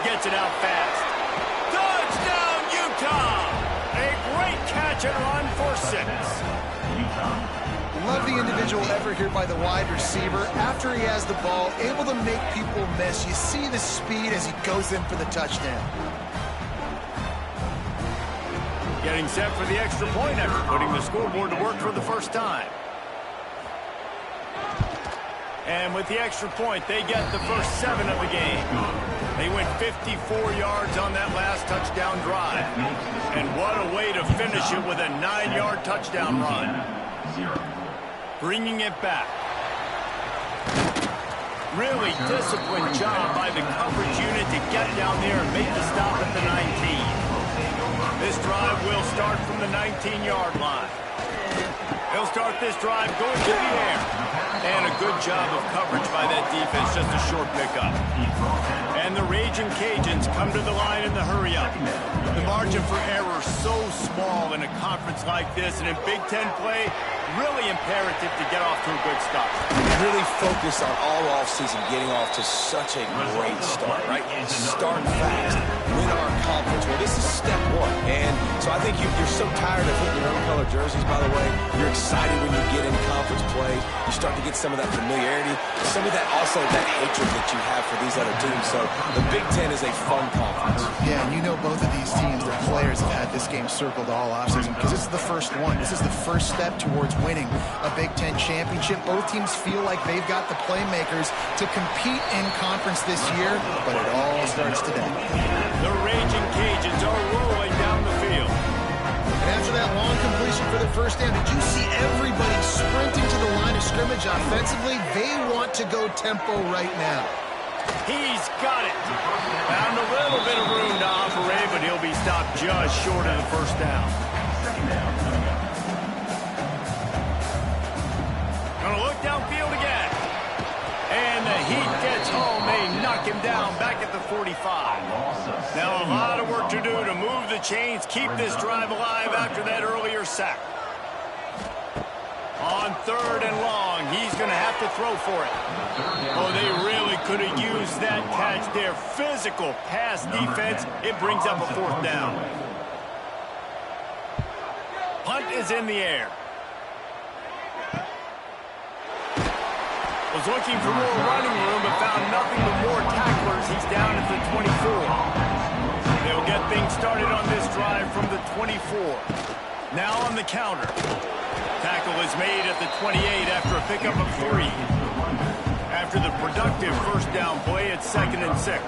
Gets it out fast. Touchdown, Utah! A great catch and run for 6. love the individual effort here by the wide receiver. After he has the ball, able to make people miss. You see the speed as he goes in for the touchdown. Getting set for the extra point effort, putting the scoreboard to work for the first time. And with the extra point, they get the first 7 of the game. They went 54 yards on that last touchdown drive. And what a way to finish it with a 9-yard touchdown run. Bringing it back. Really disciplined job by the coverage unit to get down there and make the stop at the 19. This drive will start from the 19-yard line. They'll start this drive going to the air. And a good job of coverage by that defense, just a short pickup. And the Raging Cajuns come to the line in the hurry-up. The margin for error so small in a conference like this, and in Big Ten play, really imperative to get off to a good start. Really focused on all offseason getting off to such a great start, right? Start fast, win our conference. Well, this is step one. And so I think you're so tired of hitting your own color jerseys, by the way. You're excited when you get in conference play. You start to get some of that familiarity, some of that also that hatred that you have for these other teams. So the Big Ten is a fun conference. Yeah, and you know both of these teams, their players have had this game circled all offseason because this is the first one. This is the first step towards winning a Big Ten championship. Both teams feel like they've got the playmakers to compete in conference this year, but it all starts today. The Raging Cajuns are rolling down the field. And after that long completion for the first down, did you see everybody sprinting to the line of scrimmage offensively? They want to go tempo right now. He's got it. Found a little bit of room to operate, but he'll be stopped just short of the first down. Gonna look downfield again. And the heat gets home. They knock him down back at the 45. Now a lot of work to do to move the chains, keep this drive alive after that earlier sack. On third and long, he's going to have to throw for it. Oh, they really could have used that catch there. Physical pass defense. It brings up a fourth down. Punt is in the air. Was looking for more running room, but found nothing but more tacklers. He's down at the 24. They'll get things started on this drive from the 24. Now on the counter. Tackle is made at the 28 after a pickup of 3. After the productive first down play, it's 2nd and 6.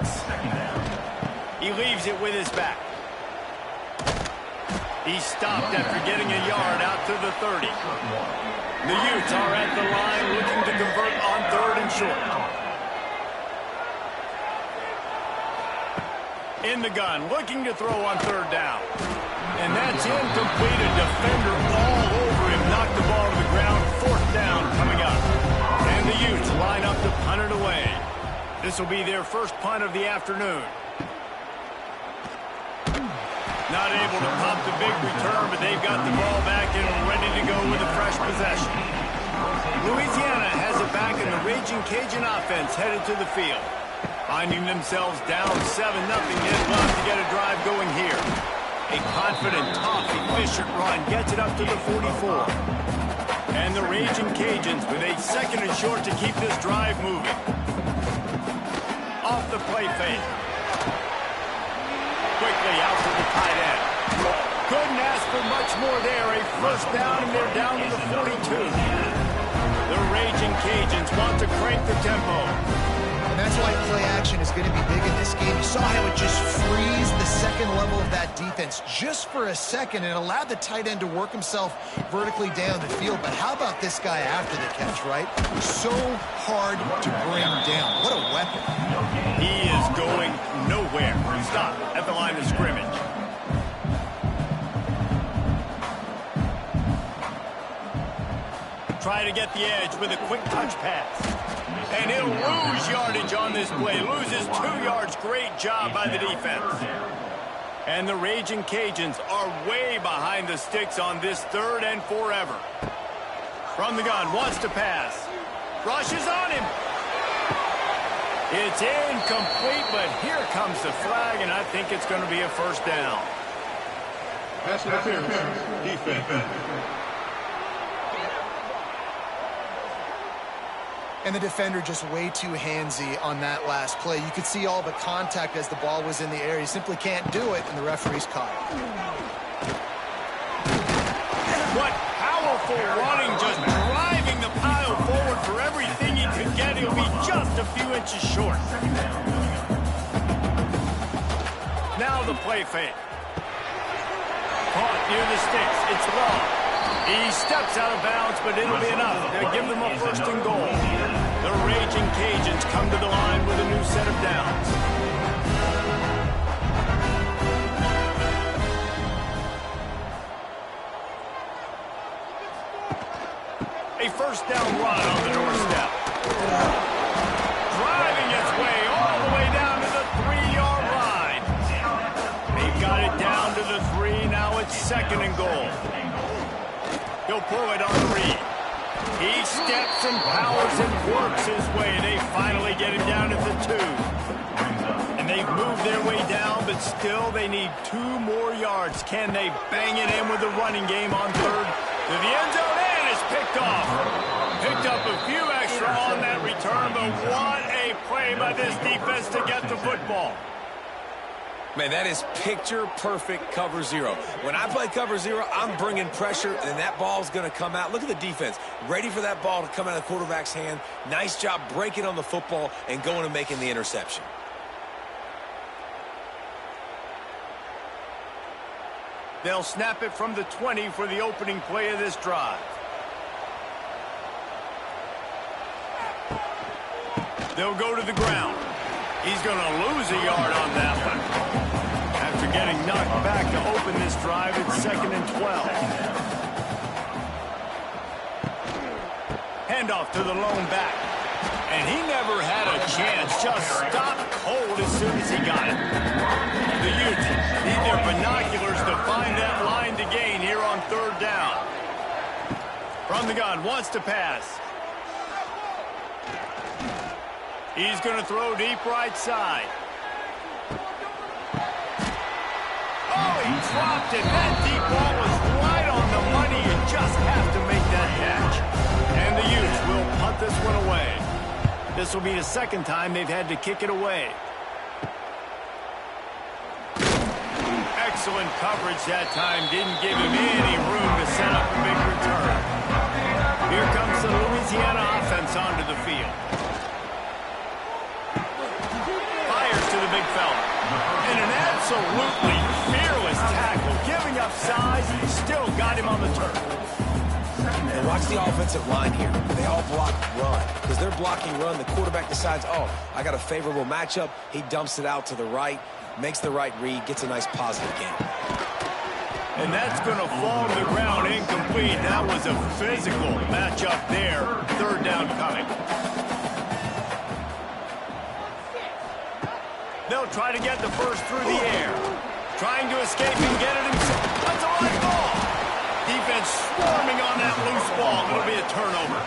He leaves it with his back. He stopped after getting a yard out to the 30. The Utes are at the line looking to convert on 3rd and short. In the gun, looking to throw on 3rd down. And that's incomplete. A defender all over him. Knocked the ball to the ground. 4th down coming up. And the Utes line up to punt it away. This will be their first punt of the afternoon. Not able to pop the big return, but they've got the ball back and ready to go with a fresh possession. Louisiana has it back, and the Raging Cajun offense headed to the field. Finding themselves down 7-0, they'd love to get a drive going here. A confident, tough, efficient run gets it up to the 44. And the Raging Cajuns with a 2nd and short to keep this drive moving. Off the play fake. Quickly out to the tight end. Couldn't ask for much more there. A first down, and they're down to the 42. The Raging Cajuns want to crank the tempo. And that's why play action is going to be big in this game. You saw how it just frees the second level of that defense just for a second and allowed the tight end to work himself vertically down the field. But how about this guy after the catch, right? So hard to bring down. What a weapon. He is going nowhere. Stop at the line of scrimmage. Try to get the edge with a quick touch pass. And he'll lose yardage on this play. Loses 2 yards. Great job by the defense. And the Raging Cajuns are way behind the sticks on this 3rd and forever. From the gun, wants to pass. Rushes on him. It's incomplete, but here comes the flag, and I think it's going to be a first down. Pass interference. Defense. And the defender just way too handsy on that last play. You could see all the contact as the ball was in the air. He simply can't do it, and the referee's caught it. What powerful running, just driving the pile forward for everything he could get. He'll be just a few inches short. Now the play fake. Caught near the sticks. It's low. He steps out of bounds, but it'll be enough to give them a 1st and goal. The Raging Cajuns come to the line with a new set of downs. A first down run on the doorstep. Driving its way all the way down to the 3-yard line. They've got it down second and goal. He'll pull it on the read. He steps and powers and works his way. They finally get him down at the 2. And they've moved their way down, but still they need 2 more yards. Can they bang it in with the running game on third? To the end zone, and it's picked off. Picked up a few extra on that return, but what a play by this defense to get the football. Man, that is picture-perfect cover 0. When I play cover 0, I'm bringing pressure, and that ball's going to come out. Look at the defense. Ready for that ball to come out of the quarterback's hand. Nice job breaking on the football and going and making the interception. They'll snap it from the 20 for the opening play of this drive. They'll go to the ground. He's going to lose a yard on that one. After getting knocked back to open this drive, it's 2nd and 12. Handoff to the lone back. And he never had a chance. Just stopped cold as soon as he got it. The Utes need their binoculars to find that line to gain here on 3rd down. From the gun, wants to pass. He's going to throw deep right side. Oh, he dropped it. That deep ball was right on the money. You just have to make that catch. And the Utes will punt this one away. This will be the 2nd time they've had to kick it away. Excellent coverage that time. Didn't give him any room to set up a big return. Here comes the Louisiana offense onto the field. To the big fella. And an absolutely fearless tackle. Giving up size, still got him on the turf. And watch the offensive line here. They all block run. Because they're blocking run, the quarterback decides, oh, I got a favorable matchup. He dumps it out to the right, makes the right read, gets a nice positive game. And that's going to fall to the ground incomplete. That was a physical matchup there. 3rd down coming. They'll try to get the first through the air. Trying to escape and get it himself. That's a live ball. Defense swarming on that loose ball. It'll be a turnover.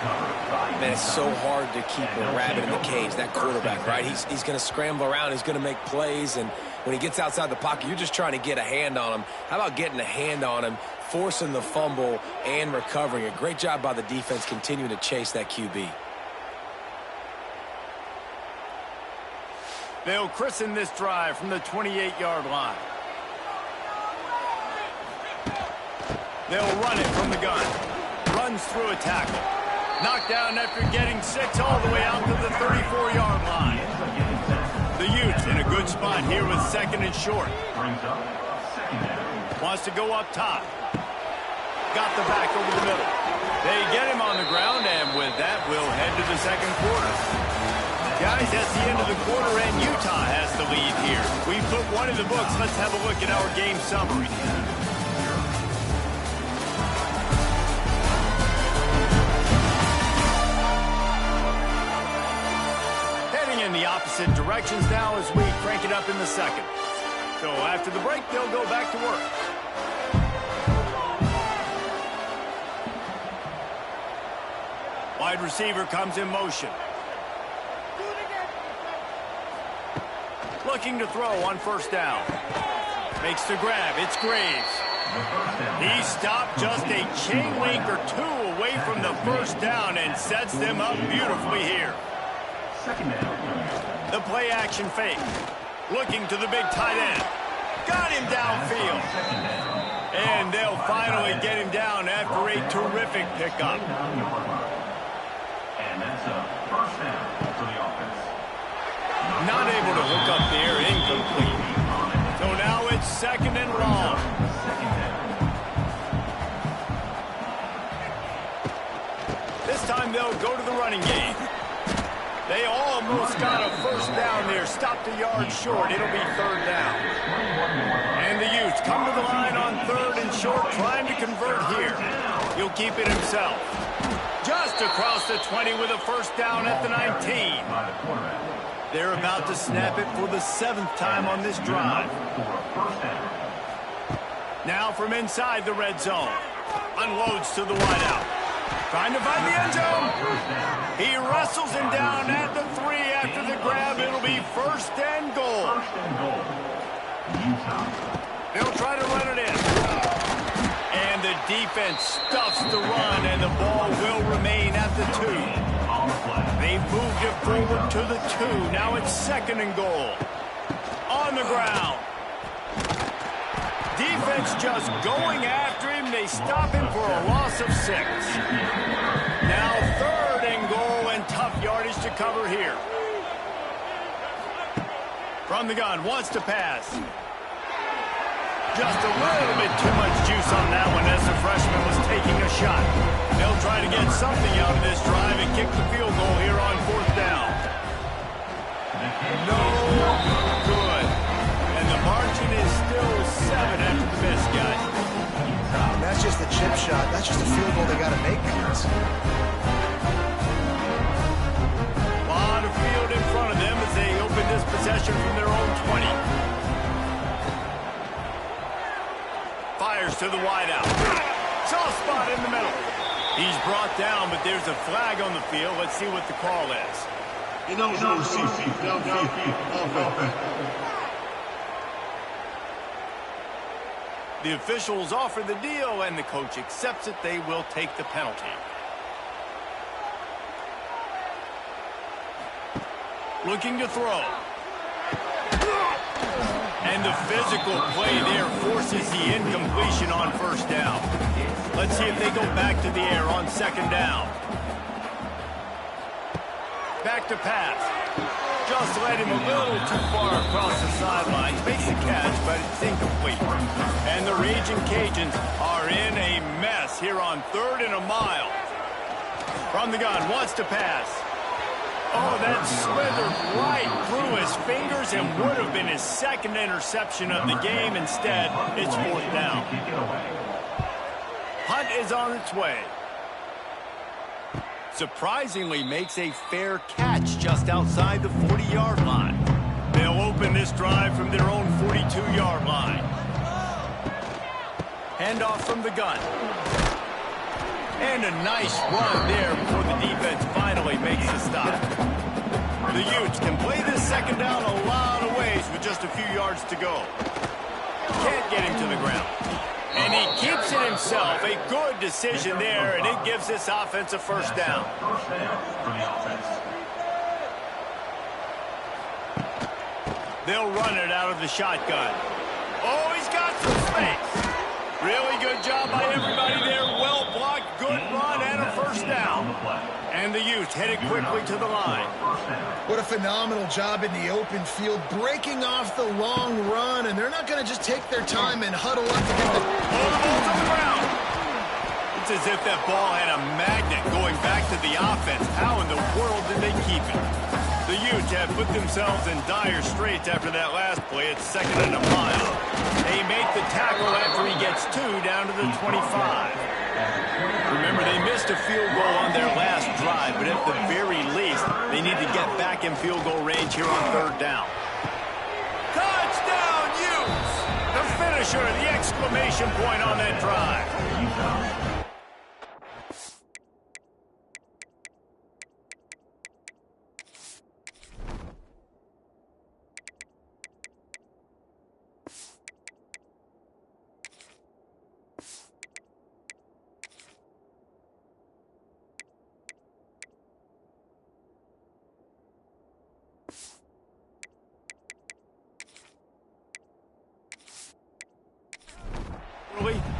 Man, it's so hard to keep a rabbit in the cage, that quarterback, right? He's going to scramble around. He's going to make plays. And when he gets outside the pocket, you're just trying to get a hand on him. How about getting a hand on him, forcing the fumble, and recovering it? Great job by the defense continuing to chase that QB. They'll christen this drive from the 28-yard line. They'll run it from the gun. Runs through a tackle. Knocked down after getting 6 all the way out to the 34-yard line. The Utes in a good spot here with 2nd and short. Wants to go up top. Got the back over the middle. They get him on the ground, and with that, we'll head to the 2nd quarter. Guys, that's the end of the quarter, and Utah has the lead here. We put one in the books. Let's have a look at our game summary. Heading in the opposite directions now as we crank it up in the 2nd. So after the break, they'll go back to work. Wide receiver comes in motion. Looking to throw on 1st down. Makes the grab. It's Graves. He stopped just a chain link or 2 away from the 1st down and sets them up beautifully here. The play action fake. Looking to the big tight end. Got him downfield. And they'll finally get him down after a terrific pickup. And that's a 1st down for the offense. Not able to hook up there, incomplete. So now it's 2nd and long. This time they'll go to the running game. They almost got a 1st down there, stopped a yard short. It'll be 3rd down. And the Utes come to the line on 3rd and short, trying to convert here. He'll keep it himself. Just across the 20 with a 1st down at the 19. They're about to snap it for the 7th time on this drive. Now from inside the red zone. Unloads to the wideout. Trying to find the end zone. He wrestles him down at the 3 after the grab. It'll be first and goal. They'll try to run it in. And the defense stuffs the run, and the ball will remain at the 2. They've moved it forward to the 2. Now it's second and goal. On the ground. Defense just going after him. They stop him for a loss of 6. Now third and goal, and tough yardage to cover here. From the gun, wants to pass. Just a little bit too much juice on that one as the freshman was taking a shot. They'll try to get something out of this drive and kick the field goal here on 4th down. No good. And the margin is still 7 after the miss, guys. And that's just the chip shot. That's just a field goal they got to make, guys. A lot of field in front of them as they open this possession from their own 20. Fires to the wideout. Soft spot in the middle. He's brought down, but there's a flag on the field. Let's see what the call is. The officials offer the deal, and the coach accepts it. They will take the penalty. Looking to throw. And the physical play there forces the incompletion on first down. Let's see if they go back to the air on second down. Back to pass. Just led him a little too far across the sidelines. Makes the catch, but it's incomplete. And the Raging Cajuns are in a mess here on 3rd and a mile. From the gun, wants to pass. Oh, that slithered right through his fingers and would have been his second interception of the game. Instead, it's 4th down. Punt is on its way. Surprisingly makes a fair catch just outside the 40-yard line. They'll open this drive from their own 42-yard line. Handoff from the gun. And a nice run there before the defense finally makes the stop. The Utes can play this second down a lot of ways with just a few yards to go. Can't get him to the ground. And he keeps it himself. A good decision there, and it gives this offense a first down. They'll run it out of the shotgun. Oh, he's got some space. Really good job by everybody there. Well blocked, good run, and a first down. And the Utes headed quickly to the line. What a phenomenal job in the open field, breaking off the long run, and they're not going to just take their time and huddle up to get the... Oh, the ball's on the ground. It's as if that ball had a magnet going back to the offense. How in the world did they keep it? The Utes have put themselves in dire straits after that last play. It's 2nd and a mile. They make the tackle after he gets 2 down to the 25. Remember, they missed a field goal on their last drive, but at the very least, they need to get back in field goal range here on 3rd down. Touchdown, Utes! The finisher, the exclamation point on that drive.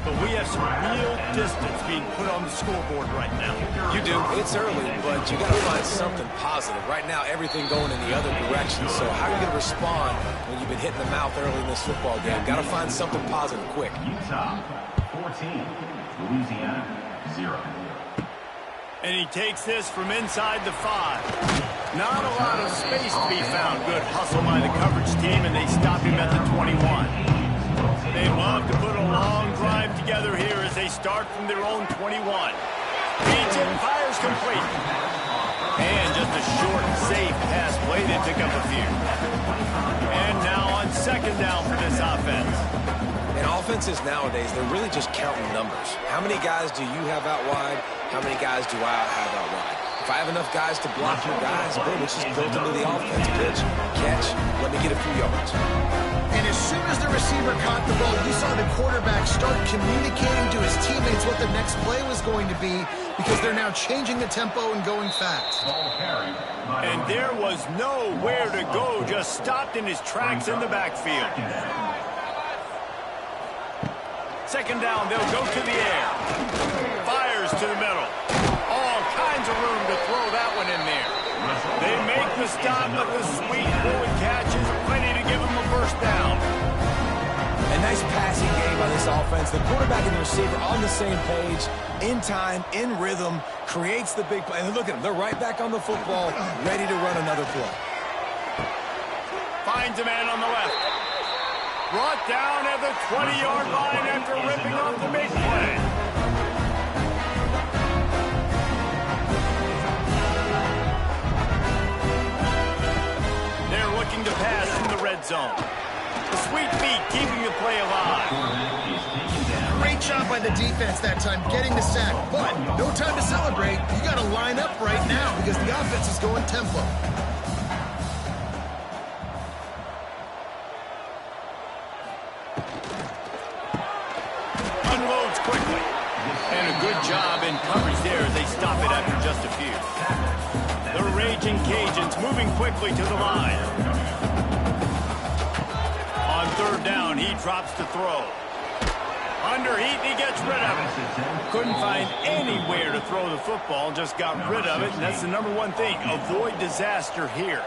But we have some real distance being put on the scoreboard right now. You do. It's early, but you got to find something positive. Right now, everything going in the other direction. So how are you going to respond when you've been hitting the mouth early in this football game? Got to find something positive quick. Utah 14, Louisiana 0. And he takes this from inside the 5. Not a lot of space to be found. Good hustle by the coverage team, and they stop him at the 21. They love to put a long drive together here as they start from their own 21. Beats it, fires complete. And just a short, safe pass play. They pick up a few. And now on second down for this offense. And offenses nowadays, they're really just counting numbers. How many guys do you have out wide? How many guys do I have out wide? If I have enough guys to block your guys, boom, it's just built into the offense. Pitch, catch, let me get a few yards. And as soon as the receiver caught the ball, you saw the quarterback start communicating to his teammates what the next play was going to be because they're now changing the tempo and going fast. And there was nowhere to go, just stopped in his tracks in the backfield. Second down, they'll go to the air. Fires to the middle. All kinds of room to throw that one in there. They make the stop, but the sweet forward catch is plenty to give them a first down. A nice passing game by this offense. The quarterback and the receiver on the same page, in time, in rhythm, creates the big play. And look at them. They're right back on the football, ready to run another play. Finds a man on the left. Brought down at the 20-yard line after ripping off the big play. They're looking to pass in the red zone. The sweet feet keeping the play alive. Great job by the defense that time, getting the sack. But no time to celebrate. You got to line up right now because the offense is going tempo. Unloads quickly. And a good job in coverage there as they stop it after just a few. The raging Cajuns moving quickly to the line. On third down, he drops to throw. Under heat, he gets rid of it. Couldn't find anywhere to throw the football, just got rid of it, and that's the number one thing. Avoid disaster here.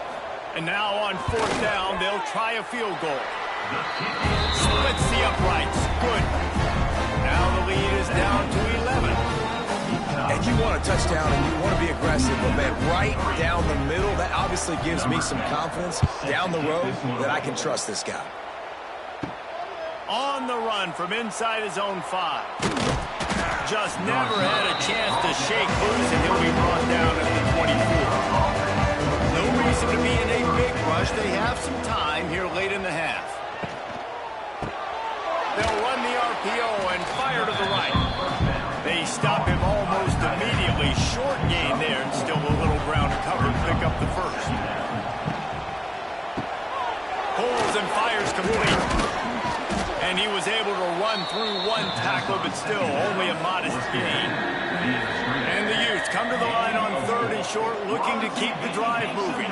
And now on fourth down, they'll try a field goal. Splits the uprights. Good. Now the lead is down to 11. And you want a touchdown and you want to be aggressive, but man, right down the middle, that obviously gives me some confidence down the road that I can trust this guy. On the run from inside his own 5. Just never had a chance to shake loose, and he'll be brought down at the 24. No reason to be in a big rush. They have some time here late in the half. They'll run the RPO and fire to the right. They stop him almost immediately. Short gain there, and still a little ground to cover to pick up the first. Pulls and fires complete. And he was able to run through one tackle, but still only a modest gain. And the Utes come to the line on third and short, looking to keep the drive moving.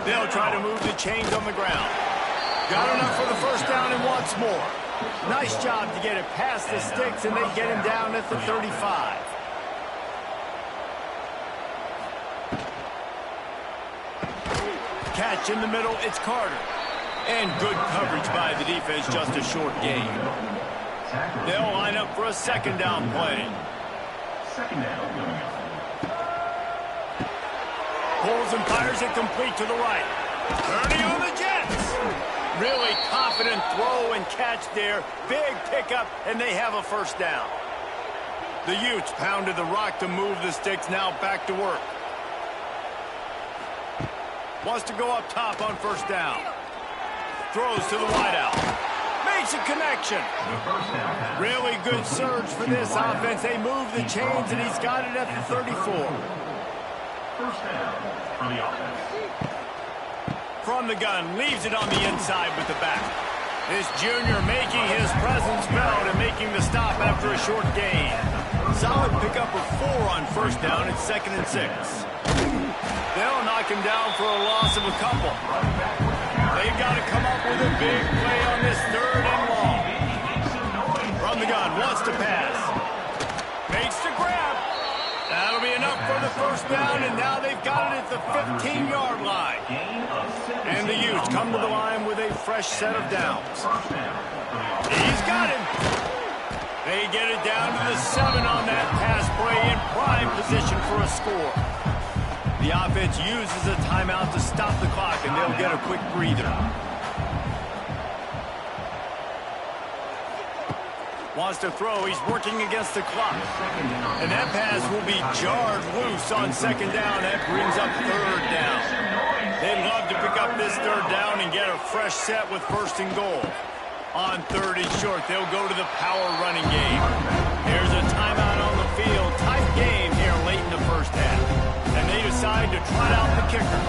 They'll try to move the chains on the ground. Got enough for the first down and wants more. Nice job to get it past the sticks, and they get him down at the 35. Catch in the middle, it's Carter. And good coverage by the defense, just a short gain. They'll line up for a second down play. Pulls and fires it complete to the right. Turning on the Jets. Really confident throw and catch there. Big pickup, and they have a first down. The Utes pounded the rock to move the sticks, now back to work. Wants to go up top on first down. Throws to the wideout. Makes a connection. Really good surge for this offense. They move the chains, and he's got it at the 34. First down for the offense. From the gun, leaves it on the inside with the back. This junior making his presence felt and making the stop after a short gain. Solid pickup of 4 on first down. It's 2nd and 6. They'll knock him down for a loss of a couple. They've got to come up with a big play on this third and long. From the gun, wants to pass. Makes the grab. That'll be enough for the first down, and now they've got it at the 15-yard line. And the Utes come to the line with a fresh set of downs. He's got him. They get it down to the 7 on that pass play in prime position for a score. The offense uses a timeout to stop the clock, and they'll get a quick breather. Wants to throw. He's working against the clock. And that pass will be jarred loose on second down. That brings up third down. They'd love to pick up this third down and get a fresh set with first and goal. On 3rd and short, they'll go to the power running game. Here's a timeout on the field. Tight game here late in the first half. And they decide to try out the kicker.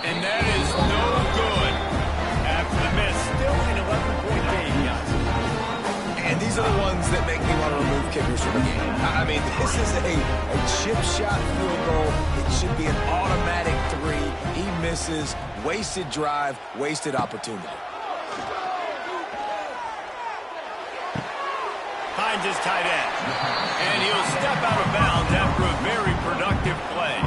And that is no good. After the miss, still an 11-point game, guys. And these are the ones that make me want to remove kickers from the game. I mean, this is a chip shot field goal. It should be an automatic 3. He misses. Wasted drive, wasted opportunity. Finds his tight end. And he'll step out of bounds after a very productive play.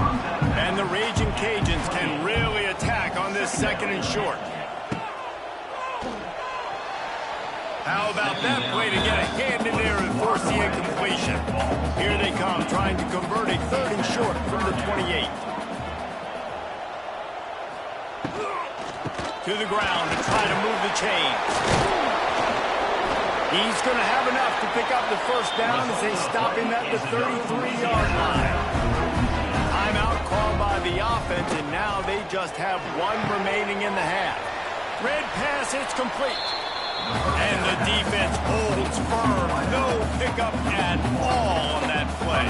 And the Raging Cajuns can really attack on this 2nd and short. How about that play to get a hand in there and force the incompletion? Here they come, trying to convert a 3rd and short from the 28. To the ground to try to move the chains. He's going to have enough to pick up the first down as they stop him at the 33-yard line. Timeout called by the offense, and now they just have 1 remaining in the half. Red pass, it's complete. And the defense holds firm. No pickup at all on that play.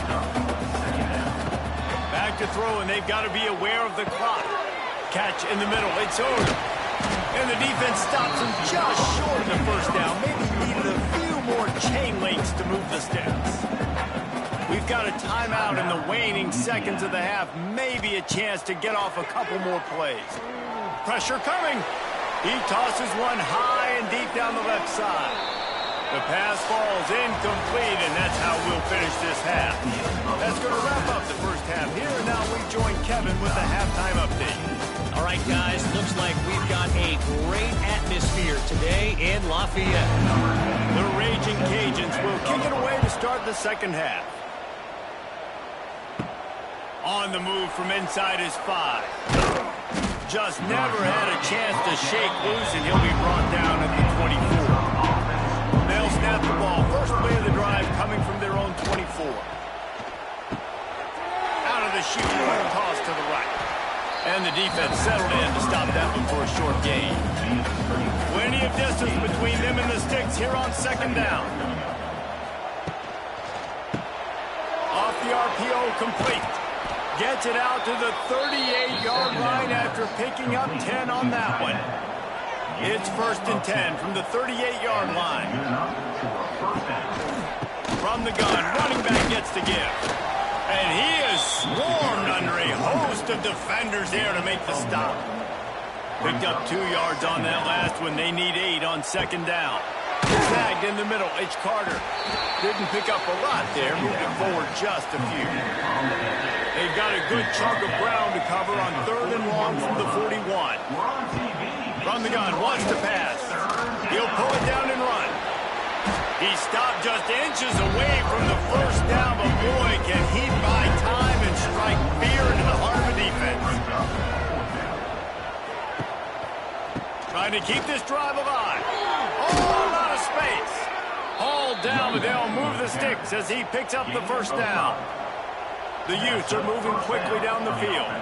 Back to throw, and they've got to be aware of the clock. Catch in the middle. It's over. And the defense stops him just short of the first down. Maybe needed a few more chain links to move the sticks. We've got a timeout in the waning seconds of the half. Maybe a chance to get off a couple more plays. Pressure coming. He tosses one high and deep down the left side. The pass falls incomplete, and that's how we'll finish this half. That's going to wrap up the first half here, and now we join Kevin with the halftime update. All right, guys, looks like we've got a great atmosphere today in Lafayette. The Raging Cajuns will kick it away to start the second half. On the move from inside his 5. Just never had a chance to shake loose, and he'll be brought down at the 24. They'll snap the ball. First play of the drive coming from their own 24. Out of the chute, quick toss to the right. And the defense settled in to stop that one for a short gain. Plenty of distance between them and the sticks here on 2nd down. Off the RPO, complete. Gets it out to the 38-yard line after picking up 10 on that one. It's 1st and 10 from the 38-yard line. From the gun, running back gets the give. And he is swarmed under a host of defenders there to make the stop. Picked up 2 yards on that last one. They need 8 on 2nd down. Sagged in the middle. H. Carter didn't pick up a lot there, moving forward just a few. They've got a good chunk of ground to cover on 3rd and long from the 41. From the gun, wants to pass. He'll pull it down and run. He stopped just inches away from the first down, but boy, can he buy time and strike fear into the heart of a defense. Trying to keep this drive alive. Oh, out of space. Hauled down, but they'll move the sticks as he picks up the first down. The Utes are moving quickly down the field.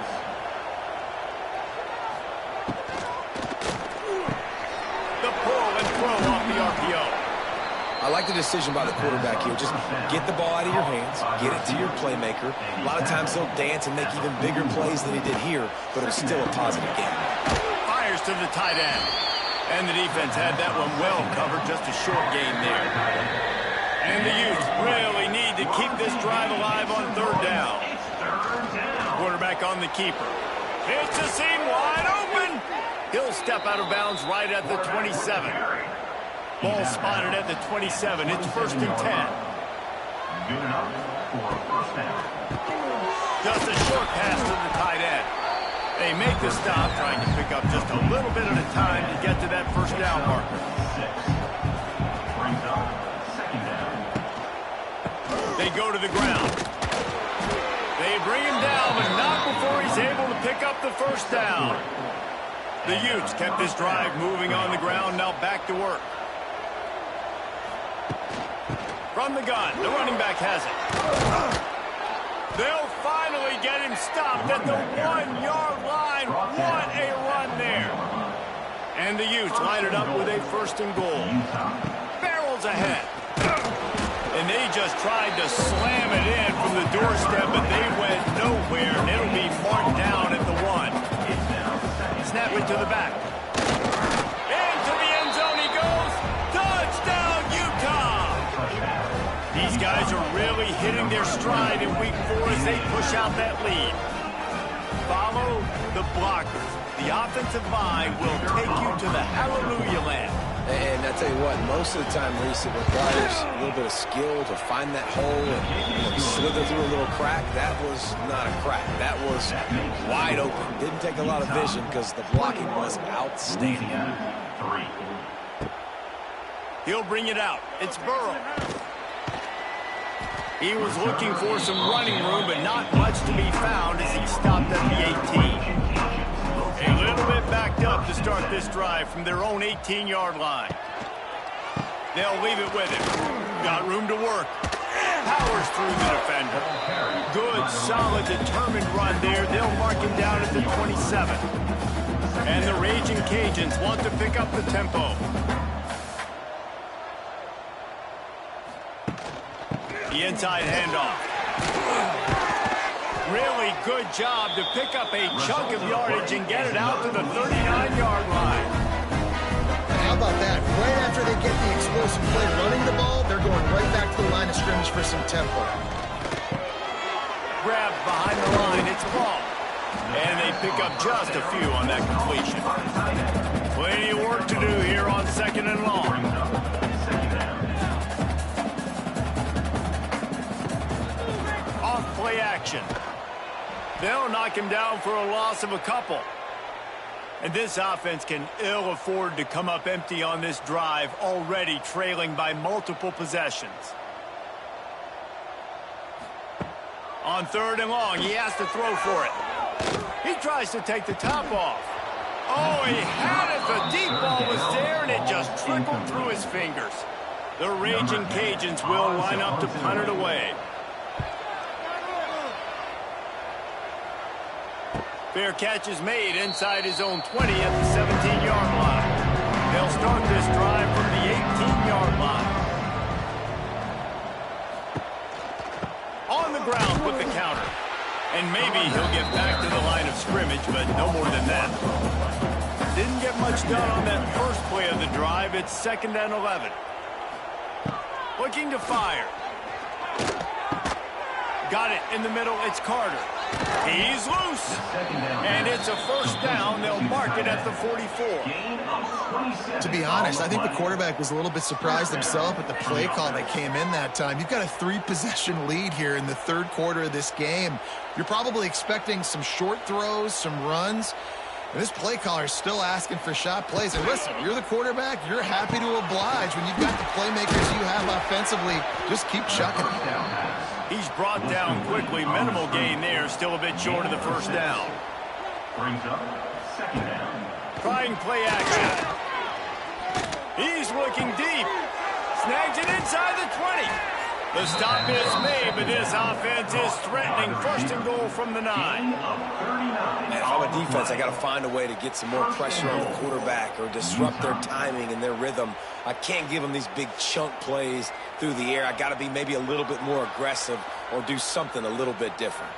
The pull and throw off the RPO. I like the decision by the quarterback here. Just get the ball out of your hands, get it to your playmaker. A lot of times he'll dance and make even bigger plays than he did here, but it was still a positive game. Fires to the tight end. And the defense had that one well covered, just a short gain there. And the Utes really need to keep this drive alive on 3rd down. Quarterback on the keeper. Hits the seam wide open. He'll step out of bounds right at the 27. Ball spotted at the 27. It's 1st and 10. Good enough for a first down. Just a short pass to the tight end. They make the stop, trying to pick up just a little bit at a time to get to that first down marker. Brings up 2nd down. They go to the ground. They bring him down, but not before he's able to pick up the first down. The Utes kept this drive moving on the ground, now back to work. From the gun, the running back has it. They'll finally get him stopped at the 1-yard line. What a run there. And the Utes line it up with a 1st and goal. Barrels ahead. And they just tried to slam it in from the doorstep, but they went nowhere, and it'll be marked down at the 1. Snap it to the back. Into the end zone he goes. Touchdown, Utah! These guys are really hitting their stride in week 4 as they push out that lead. Follow the blockers. The offensive line will take you to the hallelujah land. And I tell you what, most of the time, Reese, it requires a little bit of skill to find that hole and slither through a little crack. That was not a crack. That was wide open. Didn't take a lot of vision because the blocking was outstanding. He'll bring it out. It's Burrow. He was looking for some running room, but not much to be found as he stopped at the 18. A little bit backed up to start this drive from their own 18-yard line. They'll leave it with him. Got room to work. Powers through the defender. Good, solid, determined run there. They'll mark him down at the 27. And the Raging Cajuns want to pick up the tempo. The inside handoff. Really good job to pick up a chunk of yardage and get it out to the 39-yard line. How about that? Right after they get the explosive play running the ball, they're going right back to the line of scrimmage for some tempo. Grab behind the line, it's ball. And they pick up just a few on that completion. Plenty of work to do here on 2nd and long. Off play action. They'll knock him down for a loss of a couple. And this offense can ill afford to come up empty on this drive, already trailing by multiple possessions. On 3rd and long, he has to throw for it. He tries to take the top off. Oh, he had it. The deep ball was there, and it just trickled through his fingers. The Raging Cajuns will line up to punt it away. Fair catch is made inside his own 20 at the 17-yard line. They'll start this drive from the 18-yard line. On the ground with the counter. And maybe he'll get back to the line of scrimmage, but no more than that. Didn't get much done on that first play of the drive. It's 2nd and 11. Looking to fire. Got it in the middle. It's Carter. He's loose. And it's a 1st down. They'll mark it at the 44. To be honest, I think the quarterback was a little bit surprised himself at the play call that came in that time. You've got a 3-possession lead here in the 3rd quarter of this game. You're probably expecting some short throws, some runs. And this play caller is still asking for shot plays. And listen, you're the quarterback. You're happy to oblige. When you've got the playmakers you have offensively, just keep chucking them. He's brought down quickly. Minimal gain there. Still a bit short of the 1st down. Brings up 2nd down. Trying play action. He's looking deep. Snags it inside the 20. The stop is made, but this offense is threatening 1st and goal from the 9. Man, if I'm a defense, I got to find a way to get some more pressure on the quarterback or disrupt their timing and their rhythm. I can't give them these big chunk plays through the air. I got to be maybe a little bit more aggressive or do something a little bit different.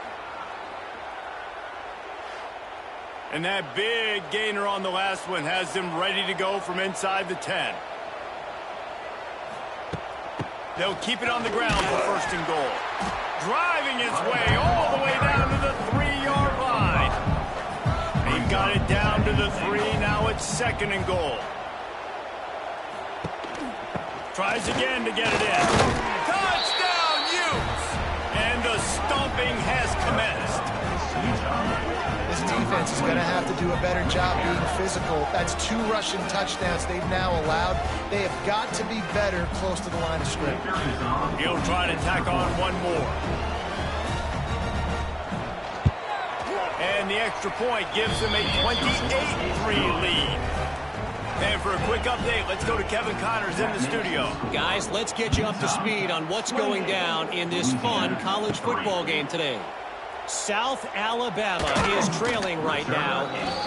And that big gainer on the last one has them ready to go from inside the 10. They'll keep it on the ground for 1st and goal. Driving his way all the way down to the 3-yard line. They've got it down to the 3. Now it's 2nd and goal. Tries again to get it in. Touchdown, Utes! And the stomping has commenced. This defense is going to have to do a better job being physical. That's 2 rushing touchdowns they've now allowed. They have got to be better close to the line of scrimmage. He'll try to tack on one more. And the extra point gives them a 28-3 lead. And for a quick update, let's go to Kevin Connors in the studio. Guys, let's get you up to speed on what's going down in this fun college football game today. South Alabama is trailing right now,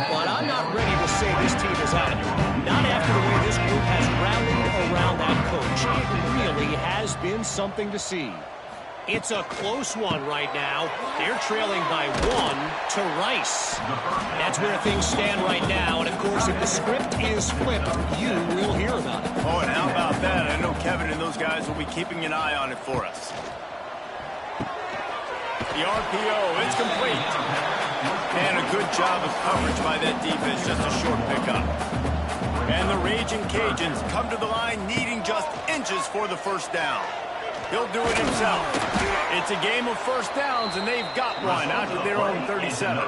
but I'm not ready to say this team is out. Not after the way this group has rallied around that coach. It really has been something to see. It's a close one right now. They're trailing by 1 to Rice. That's where things stand right now. And, of course, if the script is flipped, you will hear about it. Oh, and how about that? I know Kevin and those guys will be keeping an eye on it for us. The RPO, it's complete. And a good job of coverage by that defense, just a short pickup. And the Raging Cajuns come to the line needing just inches for the first down. He'll do it himself. It's a game of first downs, and they've got one out to their own 37.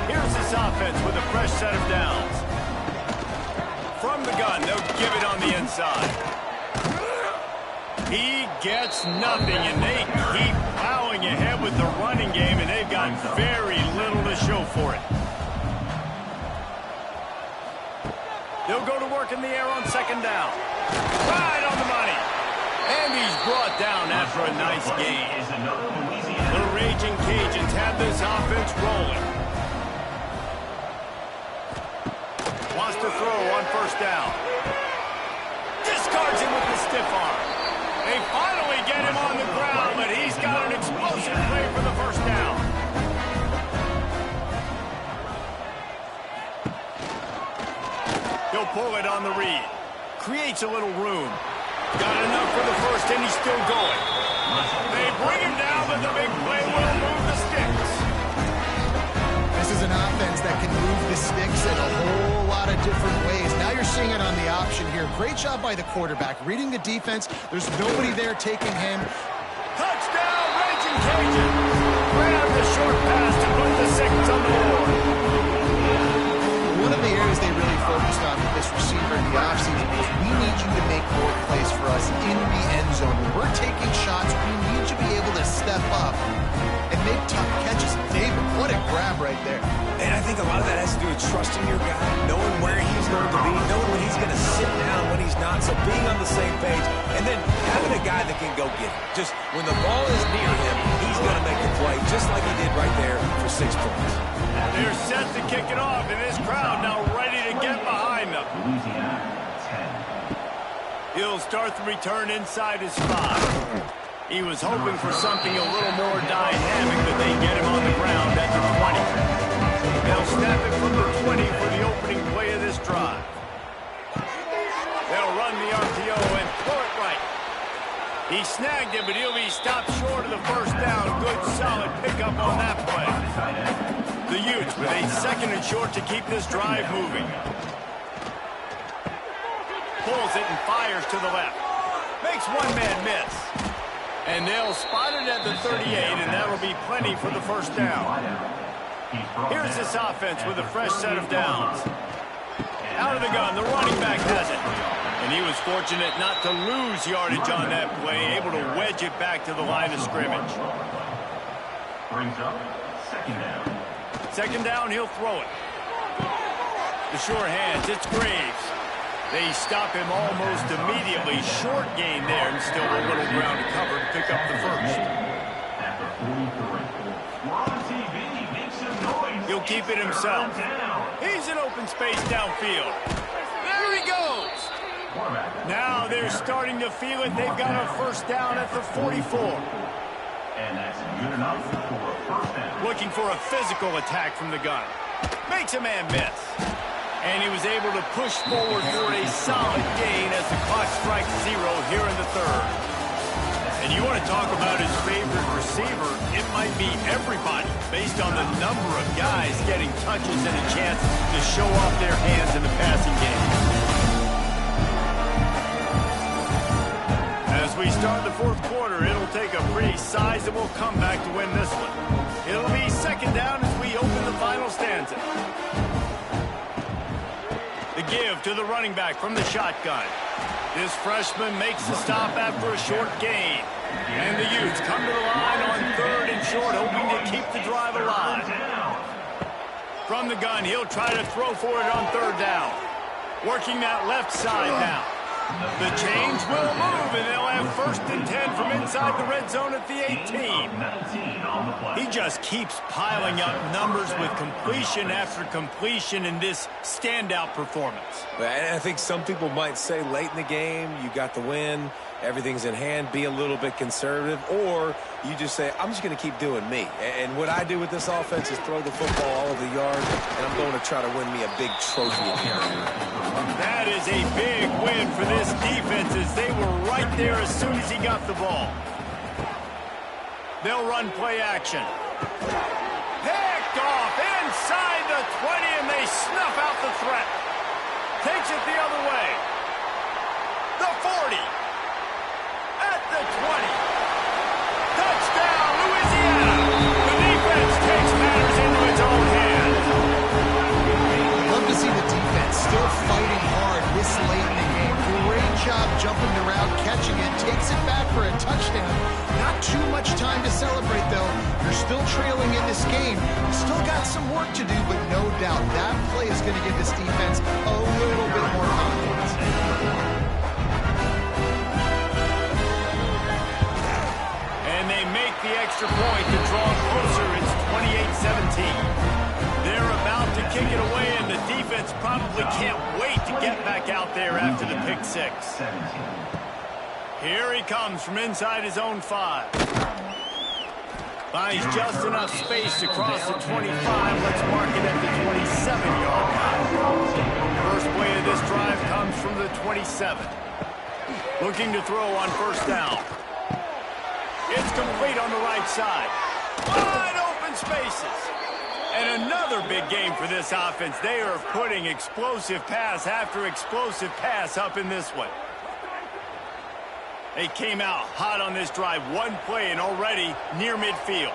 Here's this offense with a fresh set of downs. From the gun, they'll give it on the inside. He gets nothing, and they keep plowing ahead with the running game, and they've got very little to show for it. They'll go to work in the air on second down. Right on the money. And he's brought down after a nice game. The Raging Cajuns have this offense rolling. Wants to throw on first down. Discards him with the stiff arm. They finally get him on the ground, but he's got an explosive play for the first down. He'll pull it on the read. Creates a little room. Got enough for the first, and he's still going. They bring him down, but the big play will move the sticks. This is an offense that can move the sticks in a whole lot of different ways. Now you're seeing it on the option here. Great job by the quarterback. Reading the defense, there's nobody there taking him. Touchdown, Raging Cajun. Grab the short pass to put the six on the board. One of the areas they really focused on with this receiver in the offseason was we need you to make more plays for us in the end zone. When we're taking shots, we need you to be able to step up and make tough catches. David, what a grab right there. And I think a lot of that has to do with trusting your guy, knowing where he's going to be, knowing when he's going to sit down, when he's not, so being on the same page, and then having a guy that can go get it. Just when the ball is near him, he's going to make the play, just like he did right there for 6 points. They're set to kick it off, and this crowd now ready to get behind them. He'll start the return inside his 5. He was hoping for something a little more dynamic, but they get him on the ground at the 20. They'll snap it from the 20 for the opening play of this drive. They'll run the RPO and throw it right. He snagged it, but he'll be stopped short of the first down. Good, solid pickup on that play. The Utes with a second and short to keep this drive moving. Pulls it and fires to the left. Makes one man miss. And they'll spot it at the 38, and that'll be plenty for the first down. Here's this offense with a fresh set of downs. Out of the gun, the running back has it. And he was fortunate not to lose yardage on that play, able to wedge it back to the line of scrimmage. Brings up second down. Second down, he'll throw it. The sure hands, it's Graves. They stop him almost immediately. Short gain there, and still a little ground to cover to pick up the first. At the 43. We're on TV. Make some noise. He'll keep it himself. He's in open space downfield. There he goes. Now they're starting to feel it. They've got a first down at the 44. And that's good enough for a first down. Looking for a physical attack from the gun. Makes a man miss. And he was able to push forward for a solid gain as the clock strikes 0 here in the third. And you want to talk about his favorite receiver, it might be everybody based on the number of guys getting touches and a chance to show off their hands in the passing game. As we start the fourth quarter, it'll take a pretty sizable comeback to win this one. It'll be second down as we open the final stanza. The give to the running back from the shotgun. This freshman makes the stop after a short gain. And the Utes come to the line on third and short, hoping to keep the drive alive. From the gun, he'll try to throw for it on third down. Working that left side now. The chains will move, and they'll have 1st and 10 from inside the red zone at the 18. He just keeps piling up numbers with completion after completion in this standout performance. And I think some people might say late in the game, you got the win, everything's in hand, be a little bit conservative, or you just say, I'm just going to keep doing me. And what I do with this offense is throw the football all over the yard, and I'm going to try to win me a big trophy at the end. That is a big win for this defense as they were right there as soon as he got the ball. They'll run play action. Picked off inside the 20, and they snuff out the threat. Takes it the other way. The 40. At the 20. Touchdown, Louisiana. The defense takes matters into its own hands. Love to see the defense still fighting hard this late in the game. Great job jumping the route, catching it, takes it back for a touchdown. Not too much time to celebrate, though. You're still trailing in this game. Still got some work to do, but no doubt that play is going to give this defense a little bit more confidence. And they make the extra point to draw closer. It's 28-17. They're about to kick it away, and the defense probably can't wait to get back out there after the pick six. Here he comes from inside his own 5. Finds just enough space to cross the 25. Let's mark it at the 27-yard line. First play of this drive comes from the 27. Looking to throw on 1st down. It's complete on the right side. Wide open spaces. And another big game for this offense. They are putting explosive pass after explosive pass up in this one. They came out hot on this drive. One play and already near midfield.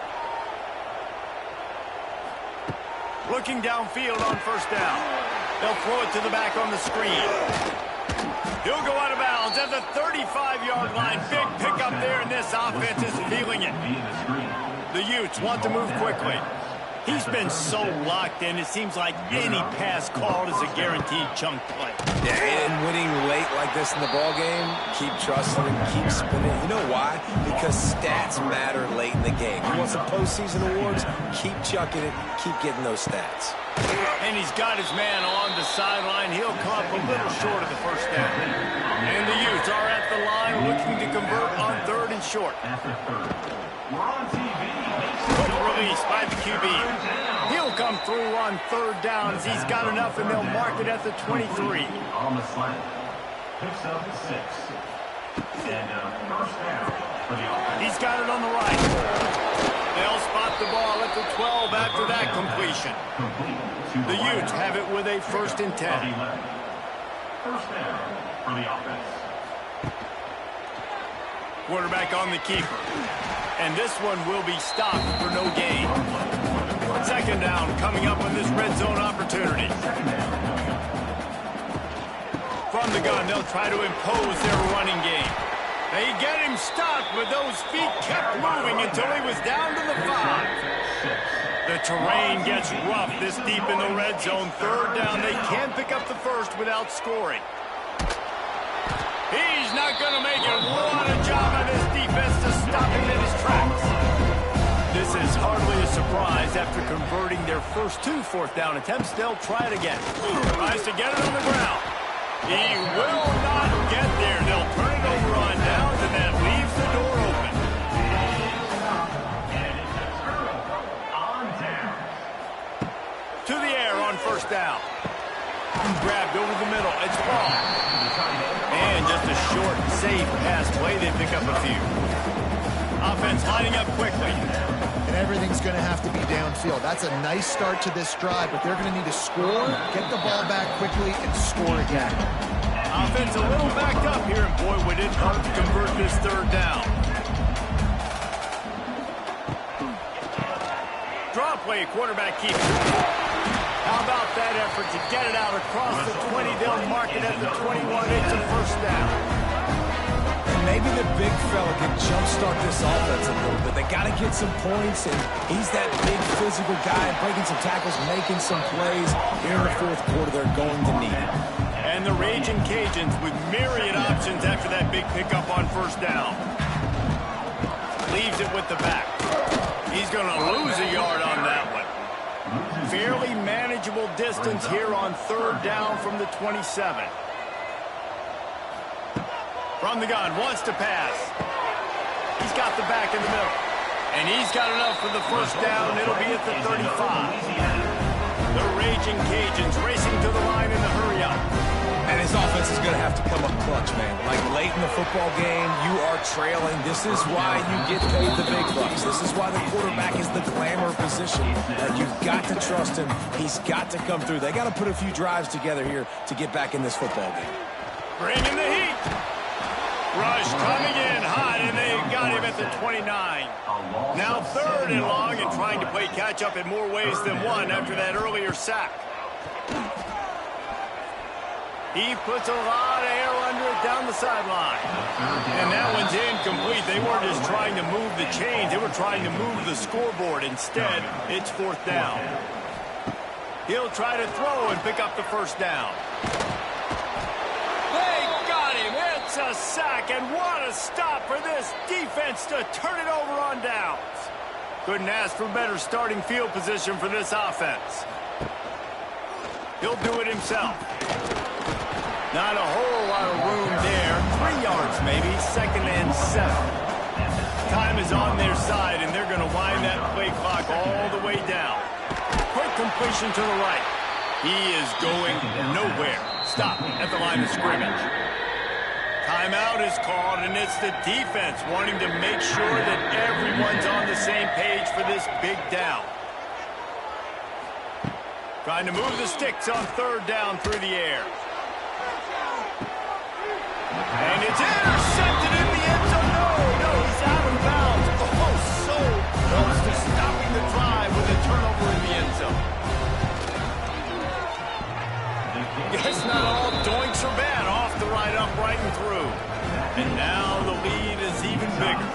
Looking downfield on 1st down. They'll throw it to the back on the screen. He'll go out of bounds at the 35-yard line. Big pickup there, and this offense is feeling it. The Utes want to move quickly. He's been so locked in, it seems like any pass called is a guaranteed chunk play. Yeah, and winning late like this in the ball game, keep trusting him, keep spinning. You know why? Because stats matter late in the game. You want some postseason awards? Keep chucking it, keep getting those stats. And he's got his man along the sideline. He'll come up a little short of the 1st down. And the Utes are at the line looking to convert on 3rd and short. Quick release by the QB. He'll come through on 3rd down as he's got enough, and they'll mark it at the 23. On the slant. Picks up 6. And 1st down for the offense. He's got it on the right. They'll spot the ball at the 12 after that completion. The Utes have it with a 1st and 10. 1st down for the offense. Quarterback on the keeper. And this one will be stopped for no gain. 2nd down coming up on this red zone opportunity. From the gun, they'll try to impose their running game. They get him stopped, but those feet kept moving until he was down to the 5. The terrain gets rough this deep in the red zone. 3rd down, they can pick up the 1st without scoring. He's not going to make it. What a job by this defense to stop him in his tracks. This is hardly a surprise. After converting their first 2 4th down attempts, they'll try it again. Tries to get it on the ground. He will not get there. They'll turn it over on downs, and that leaves the door open. To the air on 1st down. Grabbed over the middle. It's ball. And just a short, safe pass play. They pick up a few. Offense lining up quickly. And everything's going to have to be downfield. That's a nice start to this drive, but they're going to need to score, get the ball back quickly, and score again. Offense a little backed up here, and boy, would it hurt to convert this 3rd down. Draw play, quarterback keeps it. How about that effort to get it out across the 20? They'll mark it at the 21. It's a 1st down. And maybe the big fella can jumpstart this offense a little bit. They got to get some points, and he's that big physical guy breaking some tackles, making some plays. Here in the 4th quarter, they're going to need it. And Raging Cajuns with myriad options after that big pickup on first down. Leaves it with the back. He's going to lose a yard on that one. Fairly manageable distance here on third down from the 27. From the gun, wants to pass. He's got the back in the middle. And he's got enough for the first down. It'll be at the 35. The Raging Cajuns racing to the line in the hurry-up. And his offense is going to have to come up clutch, man. Like late in the football game, you are trailing. This is why you get paid the big bucks. This is why the quarterback is the glamour position. You've got to trust him. He's got to come through. They got to put a few drives together here to get back in this football game. Bringing the heat. Rush coming in hot, and they got him at the 29. Now third and long and trying to play catch-up in more ways than one after that earlier sack. He puts a lot of air under it down the sideline. And that one's incomplete. They weren't just trying to move the chains. They were trying to move the scoreboard. Instead, it's fourth down. He'll try to throw and pick up the first down. They got him. It's a sack, and what a stop for this defense to turn it over on downs. Couldn't ask for better starting field position for this offense. He'll do it himself. Not a whole lot of room there. 3 yards maybe, second and 7. Time is on their side, and they're going to wind that play clock all the way down. Quick completion to the right. He is going nowhere. Stop at the line of scrimmage. Timeout is called, and it's the defense wanting to make sure that everyone's on the same page for this big down. Trying to move the sticks on third down through the air. And it's intercepted in the end zone. No, he's out of bounds. Oh, so close to stopping the drive with a turnover in the end zone. Guess not all doinks are bad. Off the right, upright, and through. And now the lead is even bigger.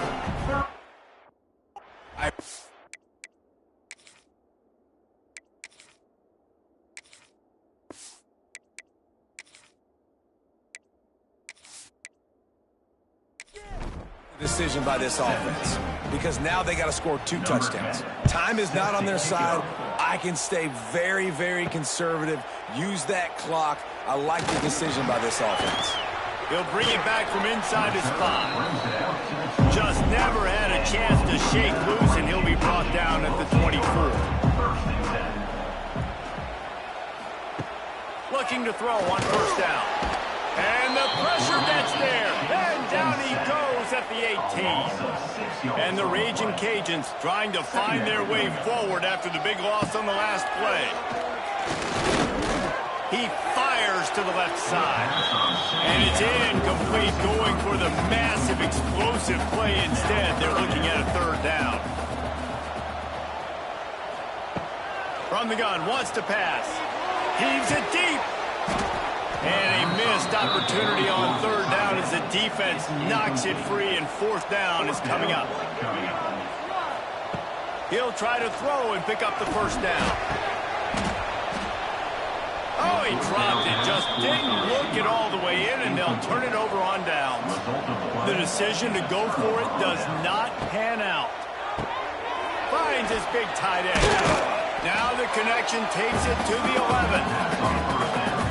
Decision by this offense, because now they got to score 2 touchdowns. Time is not on their side. I can stay very, very conservative. Use that clock. I like the decision by this offense. He'll bring it back from inside his spot. Just never had a chance to shake loose, and he'll be brought down at the 24. Looking to throw on first down. And the pressure gets there. And down he goes at the 18. And the Raging Cajuns trying to find their way forward after the big loss on the last play. He fires to the left side. And it's incomplete, going for the massive explosive play instead. They're looking at a third down. From the gun, wants to pass. Heaves it deep. And a missed opportunity on third down as the defense knocks it free, and fourth down is coming up. He'll try to throw and pick up the first down. Oh, he dropped it. Just didn't look it all the way in, and they'll turn it over on downs. The decision to go for it does not pan out. Finds his big tight end. Now the connection takes it to the 11.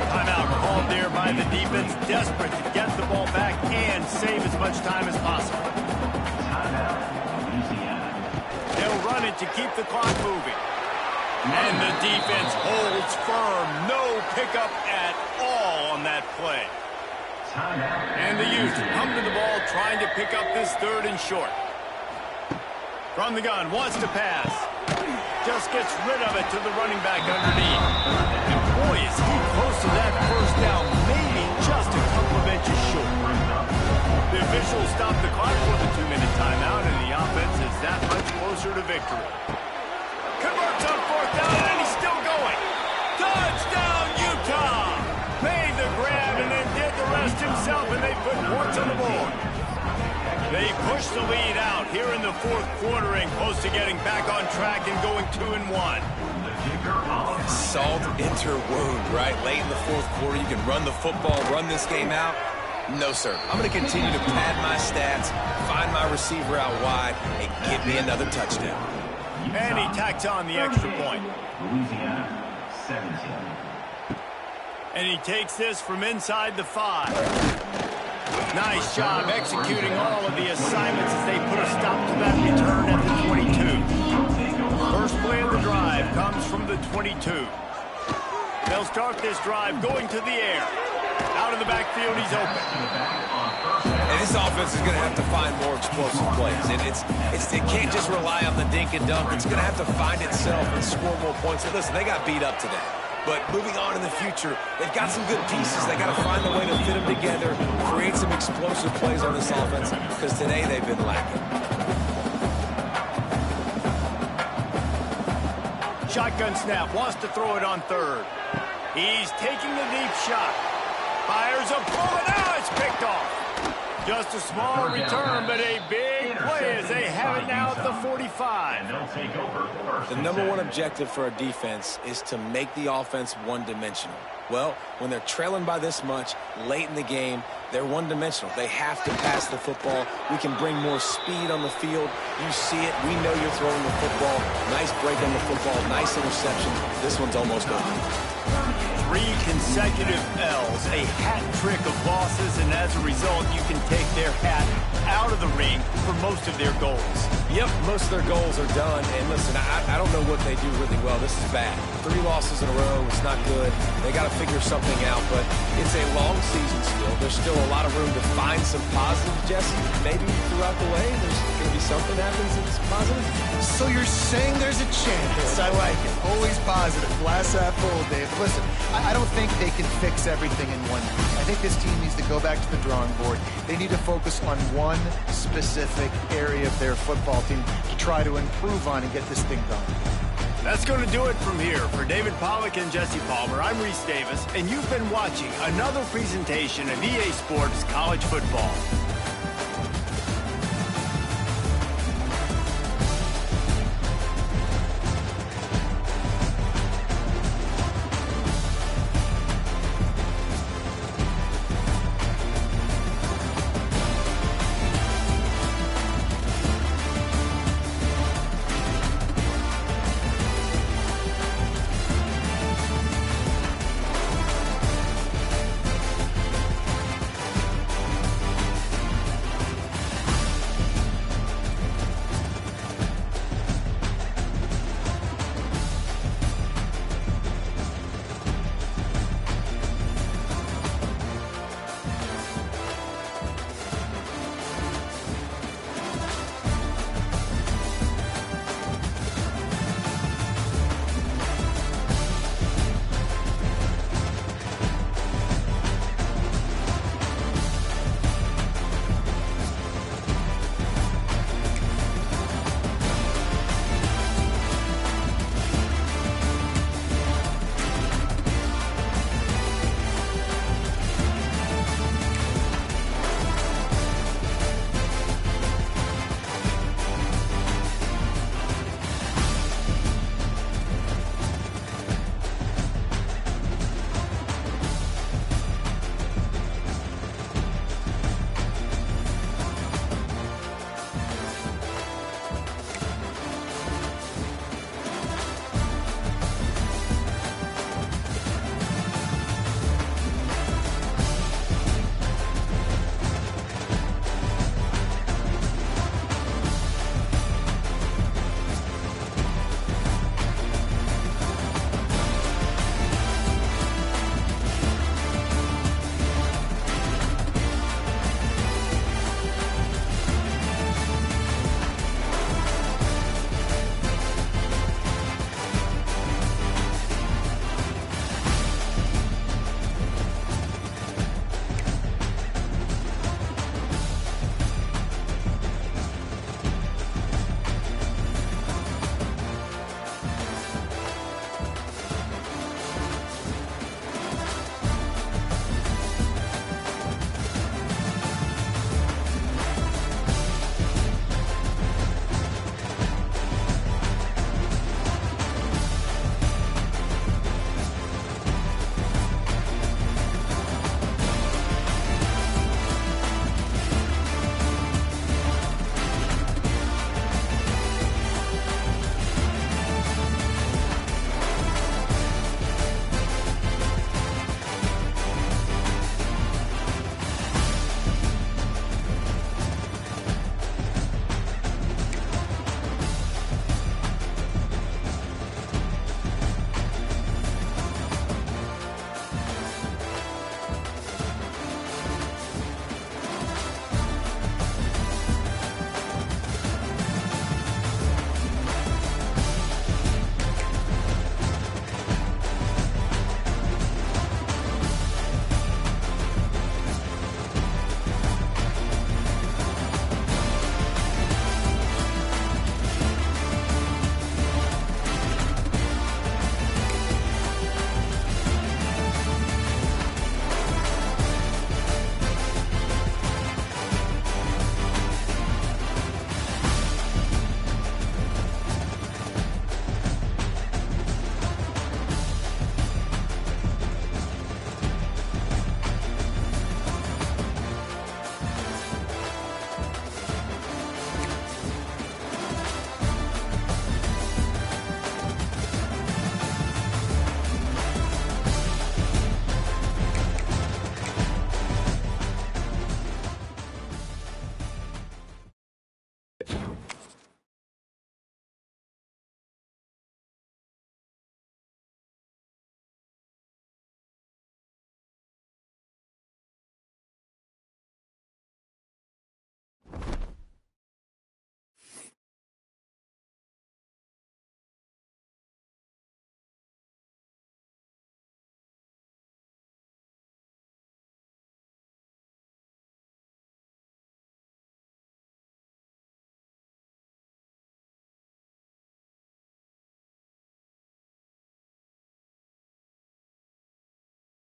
Timeout called there by the defense, desperate to get the ball back and save as much time as possible. They'll run it to keep the clock moving. And the defense holds firm. No pickup at all on that play. And the Utes come to the ball trying to pick up this third and short. From the gun, wants to pass. Just gets rid of it to the running back underneath. And boy, is he close to that first down, maybe just a couple of inches short. The officials stop the clock for the 2-minute timeout, and the offense is that much closer to victory. Converts on fourth down, and he's still going. Touchdown, Utah! Made the grab and then did the rest himself, and they put points on the board. They push the lead out here in the fourth quarter and close to getting back on track and going 2-1. Salt into wound, right? Late in the fourth quarter, you can run the football, run this game out. No, sir. I'm going to continue to pad my stats, find my receiver out wide, and give me another touchdown. And he tacks on the extra point. Louisiana, 17. And he takes this from inside the 5. Nice job executing all of the assignments as they put a stop to that return at the 22. First play of the drive comes from the 22. They'll start this drive going to the air. Out of the backfield, he's open. And this offense is going to have to find more explosive plays. And it can't just rely on the dink and dunk. It's going to have to find itself and score more points. And listen, they got beat up today. But moving on in the future, they've got some good pieces. They got to find a way to fit them together, create some explosive plays on this offense, because today they've been lacking. Shotgun snap, wants to throw it on third. He's taking the deep shot. Fires a bullet. Now it's picked off. Just a small return, but a big play as they have it now at the 45. The number one objective for our defense is to make the offense one-dimensional. Well, when they're trailing by this much late in the game, they're one-dimensional. They have to pass the football. We can bring more speed on the field. You see it. We know you're throwing the football. Nice break on the football. Nice interception. This one's almost over. 3 consecutive L's, a hat trick of losses, and as a result, you can take their hat out of the ring for most of their goals. Yep, most of their goals are done. And listen, I don't know what they do really well. This is bad. 3 losses in a row. It's not good. They got to figure something out, but it's a long season still. There's still a lot of room to find some positive, Jesse. Maybe throughout the way, there's going to be something happens that's positive. So you're saying there's a chance. I like it. Always positive. Glass half full, Dave. Listen, I don't think they can fix everything in one week. I think this team needs to go back to the drawing board. They need to focus on one specific area of their football team to try to improve on and get this thing done. That's going to do it from here. For David Pollack and Jesse Palmer, I'm Reese Davis, and you've been watching another presentation of EA Sports College Football.